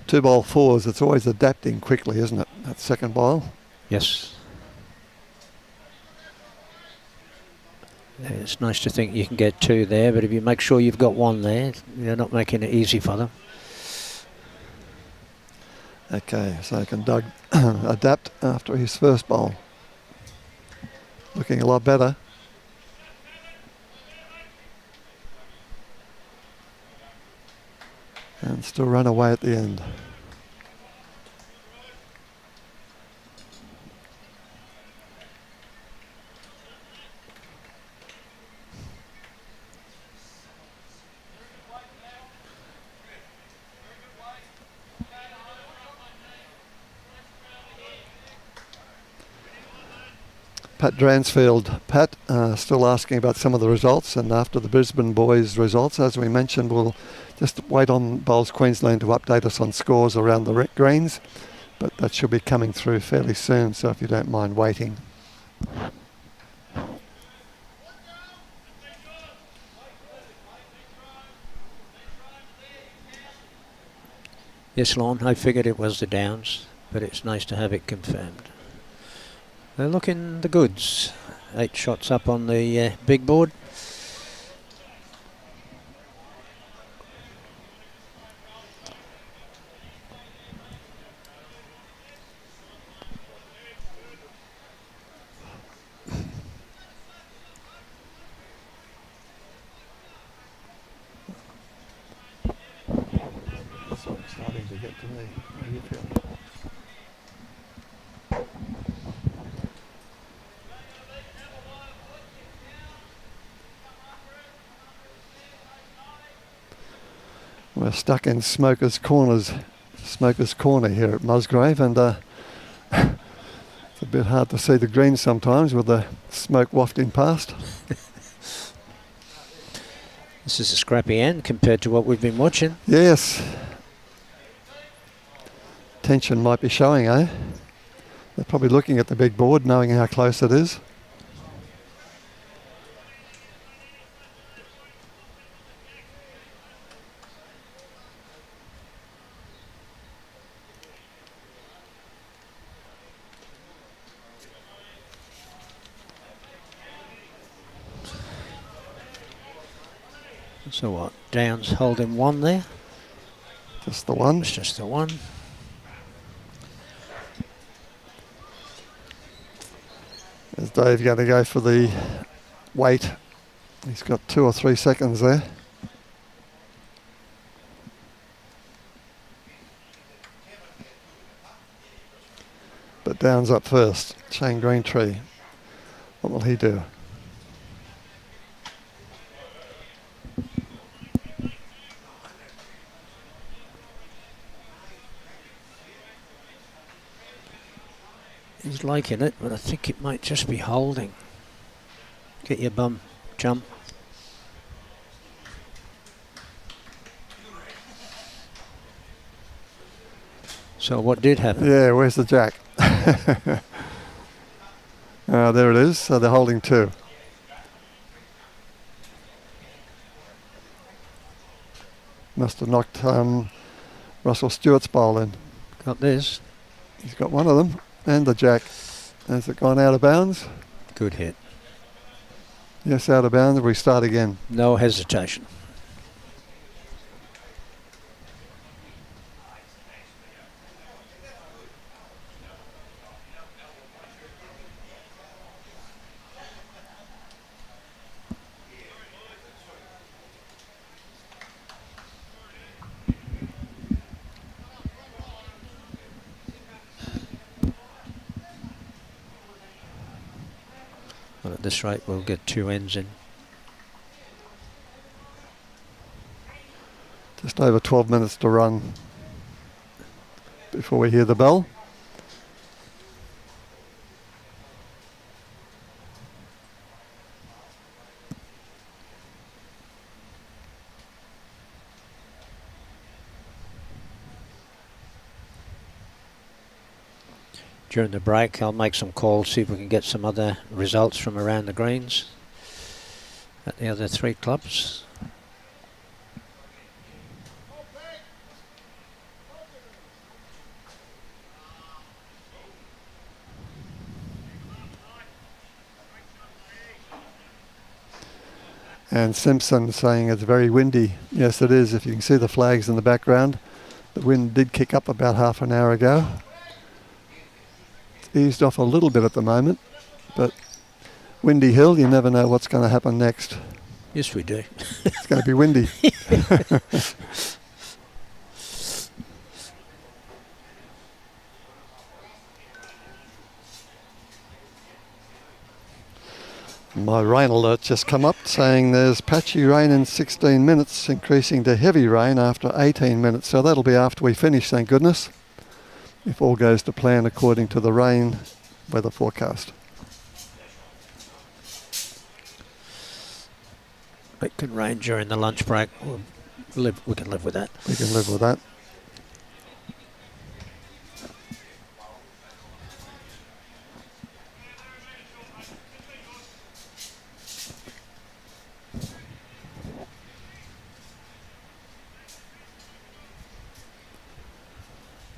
Two ball fours, it's always adapting quickly, isn't it? That second ball. Yes. It's nice to think you can get 2 there, but if you make sure you've got 1 there, you're not making it easy for them. Okay, so can Doug adapt after his first bowl? Looking a lot better. And still run away at the end. Pat Dransfield. Pat, still asking about some of the results, and after the Brisbane boys' results, as we mentioned, we'll just wait on Bowls Queensland to update us on scores around the greens, but that should be coming through fairly soon, so if you don't mind waiting. Yes, Lorne, I figured it was the Downs, but it's nice to have it confirmed. They're looking the goods. 8 shots up on the big board. Starting to get to me. How do you feel? We're stuck in Smoker's Corner here at Musgrave, and it's a bit hard to see the green sometimes with the smoke wafting past. This is a scrappy end compared to what we've been watching. Yes. Tension might be showing, eh? They're probably looking at the big board, knowing how close it is. So what? Downs holding 1 there? Just the one. It's just the 1. Is Dave going to go for the weight? He's got 2 or 3 seconds there. But Downs up first. Shane Greentree. What will he do? He's liking it, but I think it might just be holding. Get your bum, jump. So what did happen? Yeah, where's the jack? There it is. So they're holding 2. Must have knocked Russell Stewart's bowl in. Got this. He's got one of them. And the jack. Has it gone out of bounds? Good hit. Yes, out of bounds. We start again. No hesitation. Well, at this rate, we'll get 2 ends in. Just over 12 minutes to run before we hear the bell. During the break, I'll make some calls, see if we can get some other results from around the greens at the other 3 clubs. And Simpson saying it's very windy. Yes, it is. If you can see the flags in the background, the wind did kick up about half an hour ago. It's eased off a little bit at the moment, but Windy Hill, you never know what's going to happen next. Yes, we do. It's going to be windy. My rain alert just come up saying there's patchy rain in 16 minutes, increasing to heavy rain after 18 minutes. So that'll be after we finish, thank goodness, if all goes to plan according to the rain weather forecast. It could rain during the lunch break. We can live with that. We can live with that.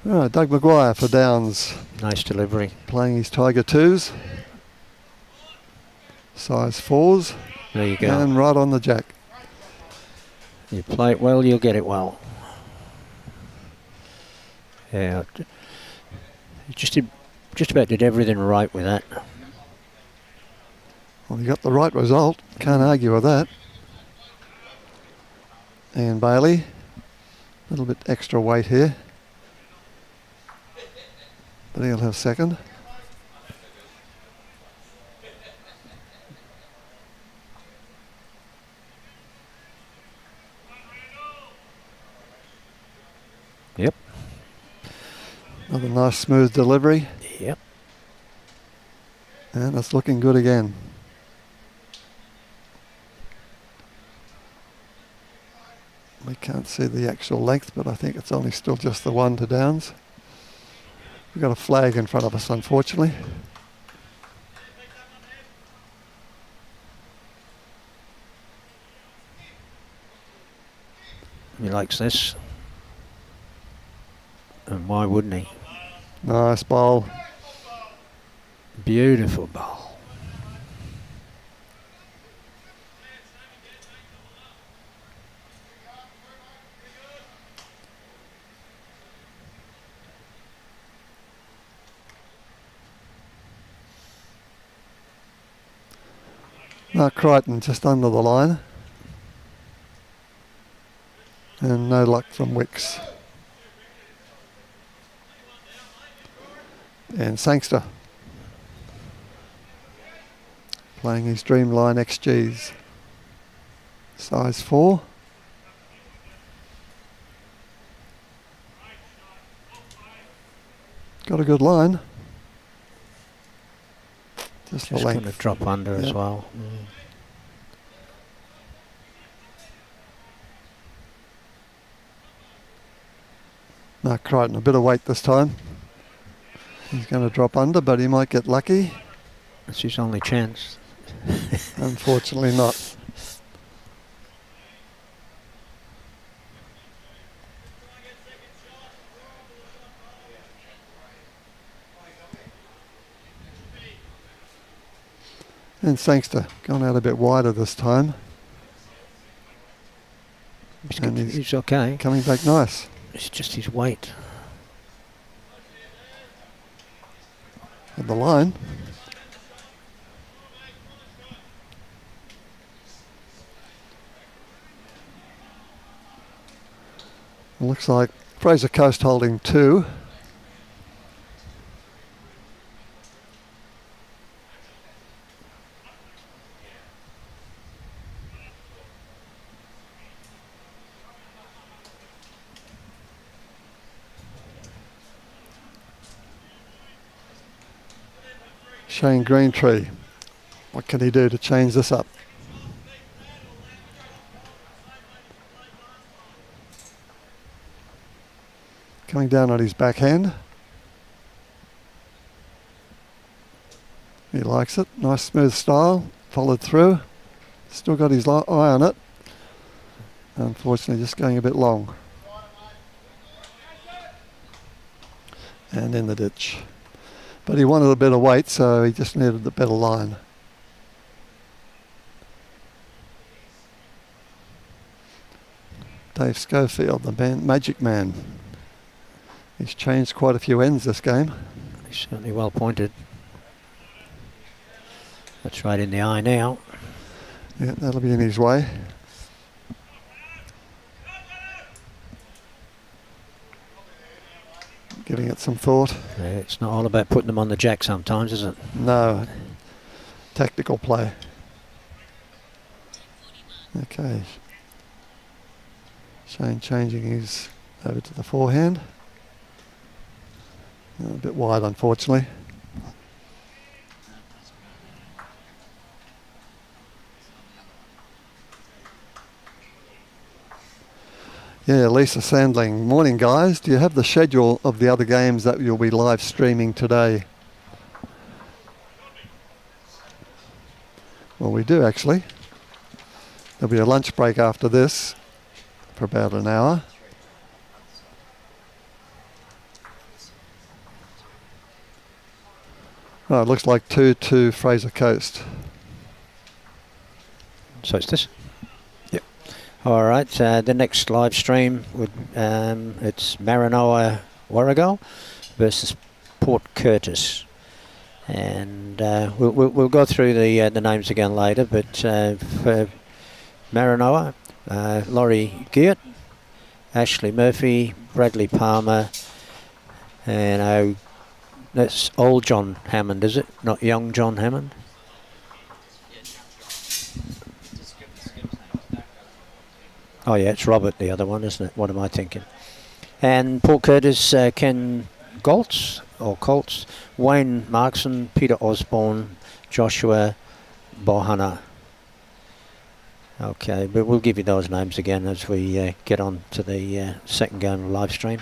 Right, Doug McGuire for Downs. Nice delivery. Playing his Tiger 2s. Size 4s. There you go. And right on the jack. You play it well, you'll get it well. Yeah, just about did everything right with that. Well, you got the right result. Can't argue with that. And Bailey, a little bit extra weight here, but he'll have second. Yep. Another nice smooth delivery. Yep. And it's looking good again. We can't see the actual length, but I think it's only still just the one to Downs. We've got a flag in front of us, unfortunately. He likes this. And why wouldn't he? Nice bowl. Beautiful bowl. Crighton just under the line. And no luck from Wicks. And Sangster playing his Dreamline XGs. Size 4. Got a good line. Just the going to length. drop under as well. Crichton, a bit of weight this time. He's going to drop under, but he might get lucky. That's his only chance. Unfortunately not. And Sangster gone out a bit wider this time. He's okay. Coming back nice. It's just his weight. At the line. It looks like Fraser Coast holding 2. Shane Greentree, what can he do to change this up? Coming down on his backhand. He likes it. Nice smooth style. Followed through. Still got his eye on it. Unfortunately just going a bit long. And in the ditch. But he wanted a bit of weight, so he just needed a better line. Dave Schofield, the magic man. He's changed quite a few ends this game. He's certainly well pointed. That's right in the eye now. Yeah, that'll be in his way. Giving it some thought. Yeah, it's not all about putting them on the jack sometimes, is it? No. Tactical play. Okay. Shane changing his over to the forehand. A bit wide, unfortunately. Yeah, Lisa Sandling. Morning, guys. Do you have the schedule of the other games that you'll be live streaming today? Well, we do actually. There'll be a lunch break after this for about an hour. Oh, it looks like 2-2 Fraser Coast. So it's this? Yep. All right, the next live stream, would it's Maranoa Warrego versus Port Curtis. And we'll go through the names again later, but for Maranoa, Laurie Geert, Ashley Murphy, Bradley Palmer, and that's old John Hammond, is it? Not young John Hammond? Oh yeah, it's Robert, the other one, isn't it? What am I thinking? And Port Curtis, Ken Goltz, or Colts, Wayne Markson, Peter Osborne, Joshua Bohana. Okay, but we'll give you those names again as we get on to the second game of live stream.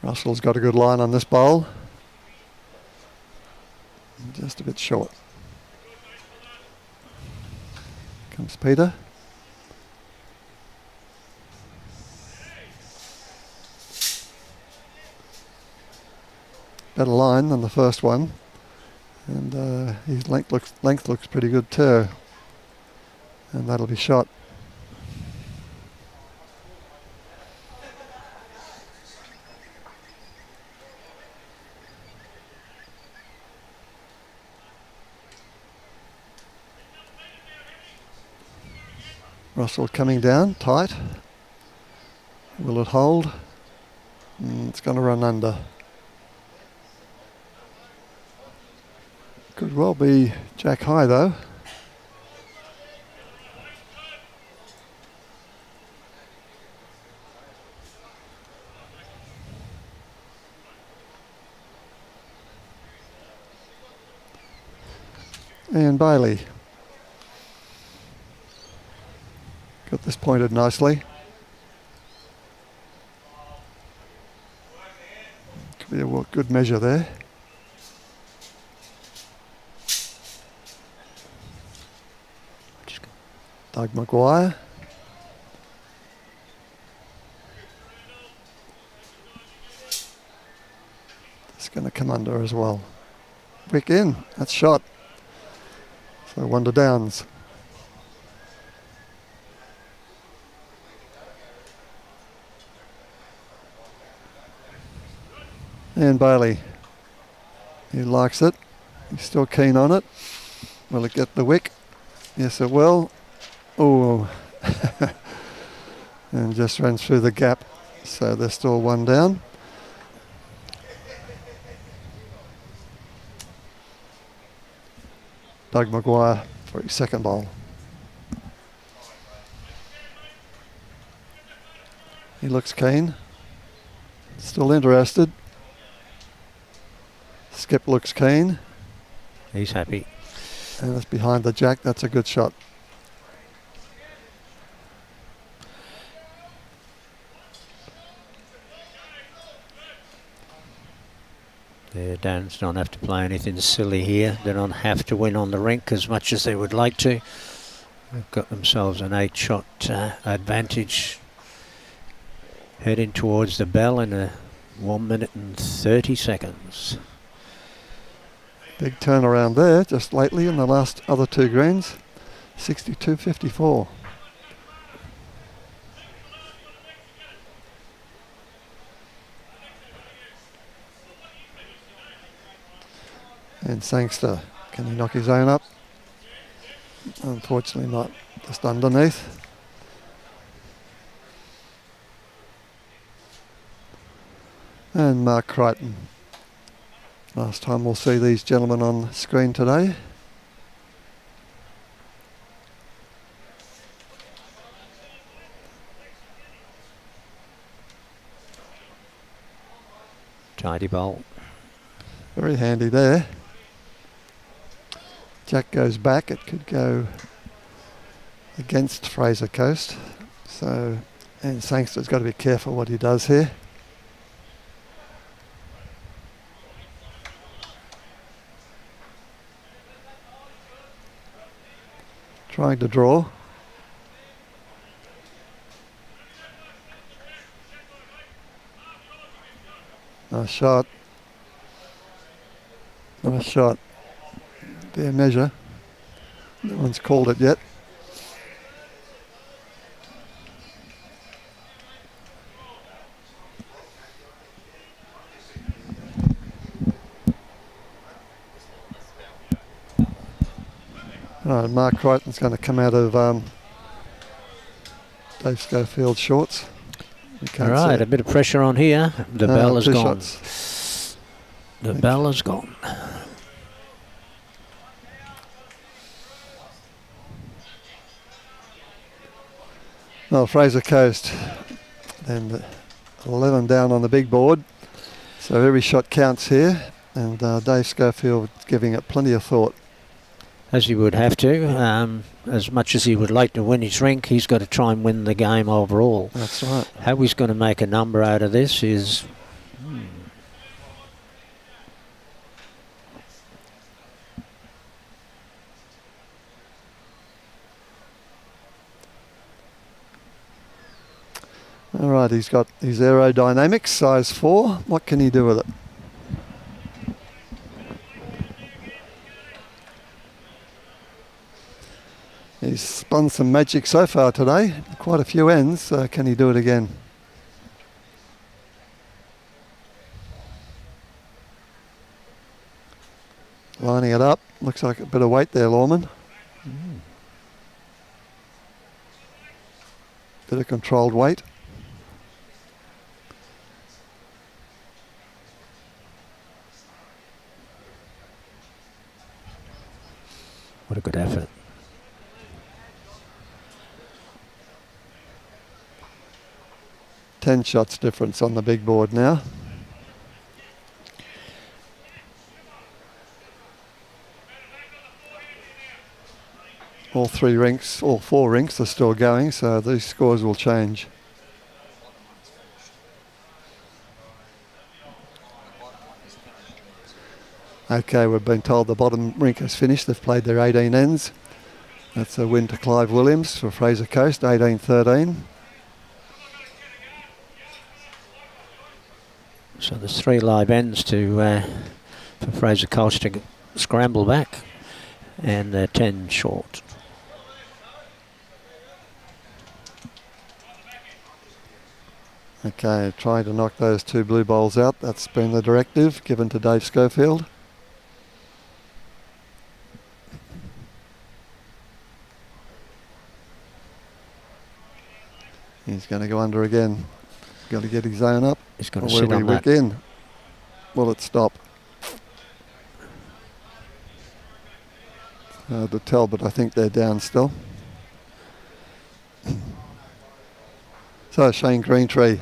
Russell's got a good line on this bowl. Just a bit short. Comes Peter. Better line than the first one. And his length looks pretty good too. And that'll be shot. Russell coming down, tight. Will it hold? It's going to run under. Could well be jack high though. And Bailey. Got this pointed nicely. Could be a good measure there. Doug McGuire. It's going to come under as well. Wick in. That's shot. So Wonder Downs. And Bailey, he likes it. He's still keen on it. Will it get the wick? Yes, it will. Oh, and just runs through the gap. So there's still one down. Doug McGuire for his second bowl. He looks keen. Still interested. Skip looks keen. He's happy. And it's behind the jack. That's a good shot. The Downs don't have to play anything silly here. They don't have to win on the rink as much as they would like to. They've got themselves an 8-shot advantage Heading towards the bell in a 1 minute and 30 seconds. Big turnaround there just lately in the last other 2 greens. 62.54. And Sangster, can he knock his own up? Unfortunately not, just underneath. And Mark Crighton. Last time we'll see these gentlemen on screen today. Tidy bowl. Very handy there. Jack goes back, it could go against Fraser Coast. So, and Sangster's got to be careful what he does here. Trying to draw. Nice shot. Nice shot. Bare measure. No one's called it yet. All right, Mark Crichton's going to come out of Dave Schofield's shorts. All right, a bit of pressure on here. The bell is gone. Shots. The bell is gone. Well, Fraser Coast, and 11 down on the big board. So every shot counts here, and Dave Schofield giving it plenty of thought. As he would have to. As much as he would like to win his rink, he's got to try and win the game overall. That's right. How he's going to make a number out of this is... All right, he's got his aerodynamics, size 4. What can he do with it? He's spun some magic so far today, quite a few ends. Can he do it again? Lining it up, looks like a bit of weight there, Lawman. Bit of controlled weight. What a good effort. Ten shots difference on the big board now. All 4 rinks are still going, so these scores will change. Okay, we've been told the bottom rink has finished. They've played their 18 ends. That's a win to Clive Williams for Fraser Coast, 18-13. So there's 3 live ends to for Fraser Coast to scramble back, and they're 10 short. Okay, trying to knock those 2 blue bowls out. That's been the directive given to Dave Schofield. He's going to go under again. Got to get his own up. He's going to sit on that. In. Will it stop? Hard to tell, but I think they're down still. So Shane Greentree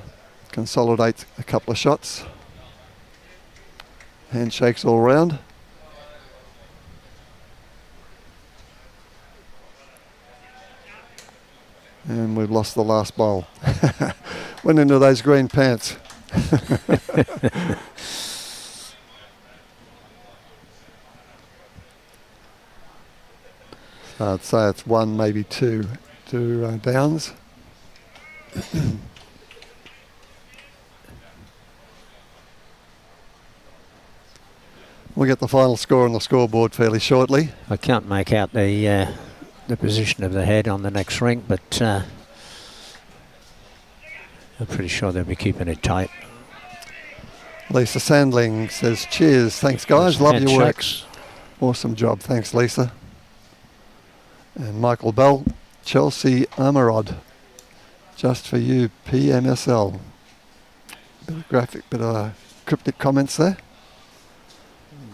consolidates a couple of shots. Handshakes all round. And we've lost the last bowl. Went into those green pants. So I'd say it's 1, maybe 2 downs. We'll get the final score on the scoreboard fairly shortly. I can't make out the position of the head on the next ring, but I'm pretty sure they'll be keeping it tight. Lisa Sandling says, cheers, thanks guys, love your work. Handshakes. Awesome job, thanks Lisa. And Michael Bell, Chelsea Armorod, just for you, PMSL. Bit of graphic, bit of cryptic comments there.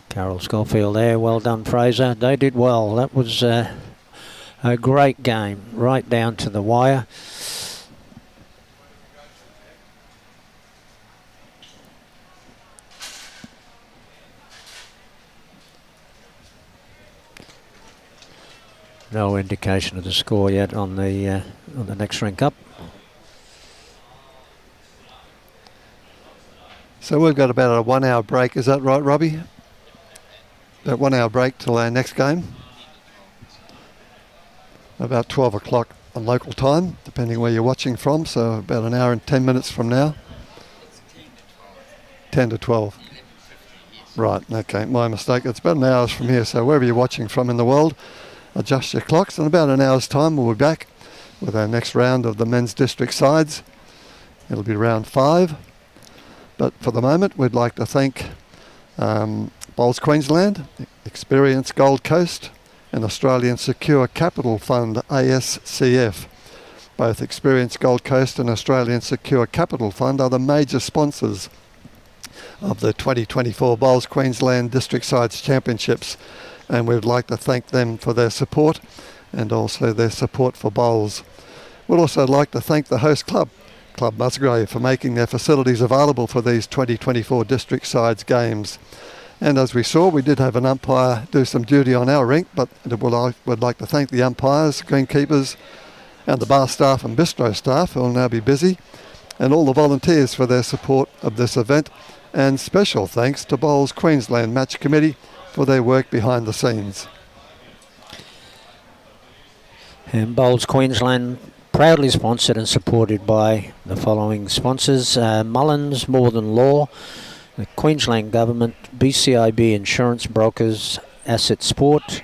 Carol Schofield there, well done Fraser. They did well. That was a great game, right down to the wire. No indication of the score yet on the next rink up. So we've got about a 1 hour break, is that right, Robbie? About 1 hour break till our next game. About 12 o'clock on local time, depending where you're watching from, so about an hour and 10 minutes from now. 10 to 12. Right, okay, my mistake. It's about an hour from here, so wherever you're watching from in the world, adjust your clocks. In about an hour's time, we'll be back with our next round of the men's district sides. It'll be round 5. But for the moment, we'd like to thank Bowls Queensland, Experience Gold Coast, and Australian Secure Capital Fund, ASCF. Both Experience Gold Coast and Australian Secure Capital Fund are the major sponsors of the 2024 Bowls Queensland District Sides Championships, and we'd like to thank them for their support and also their support for bowls. We'd also like to thank the host club, Club Musgrave, for making their facilities available for these 2024 District Sides games. And as we saw, we did have an umpire do some duty on our rink, but we'd like to thank the umpires, greenkeepers, and the bar staff and bistro staff who will now be busy, and all the volunteers for their support of this event. And special thanks to Bowls Queensland Match Committee for their work behind the scenes. And Bowls Queensland proudly sponsored and supported by the following sponsors: Mullins More Than Law, the Queensland Government, BCIB Insurance Brokers, Asset Sport,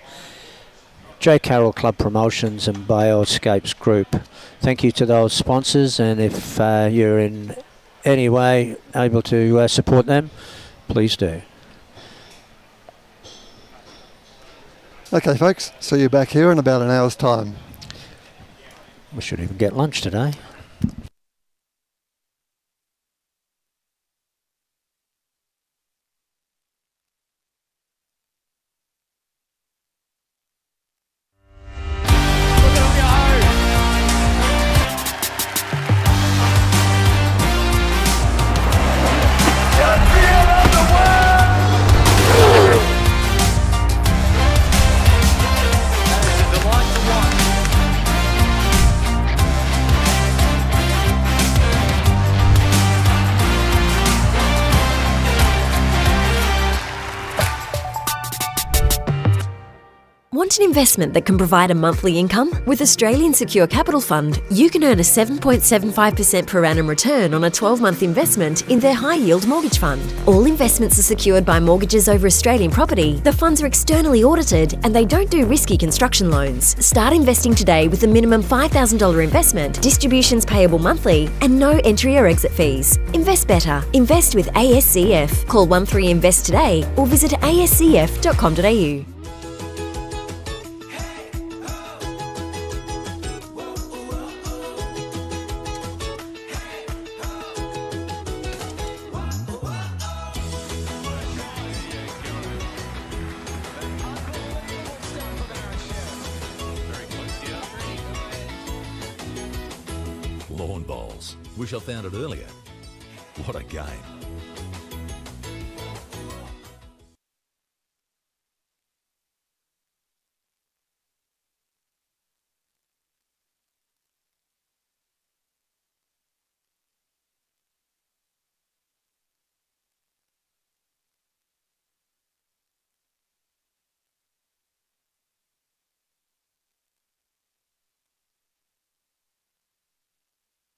J. Carroll Club Promotions and Bioscapes Group. Thank you to those sponsors, and if you're in any way able to support them, please do. Okay folks, see you back here in about an hour's time. We should even get lunch today. Want an investment that can provide a monthly income? With Australian Secure Capital Fund, you can earn a 7.75% per annum return on a 12-month investment in their high-yield mortgage fund. All investments are secured by mortgages over Australian property, the funds are externally audited, and they don't do risky construction loans. Start investing today with a minimum $5,000 investment, distributions payable monthly, and no entry or exit fees. Invest better. Invest with ASCF. Call 13INVEST today or visit ascf.com.au. Lawn bowls. Wish I found it earlier. What a game.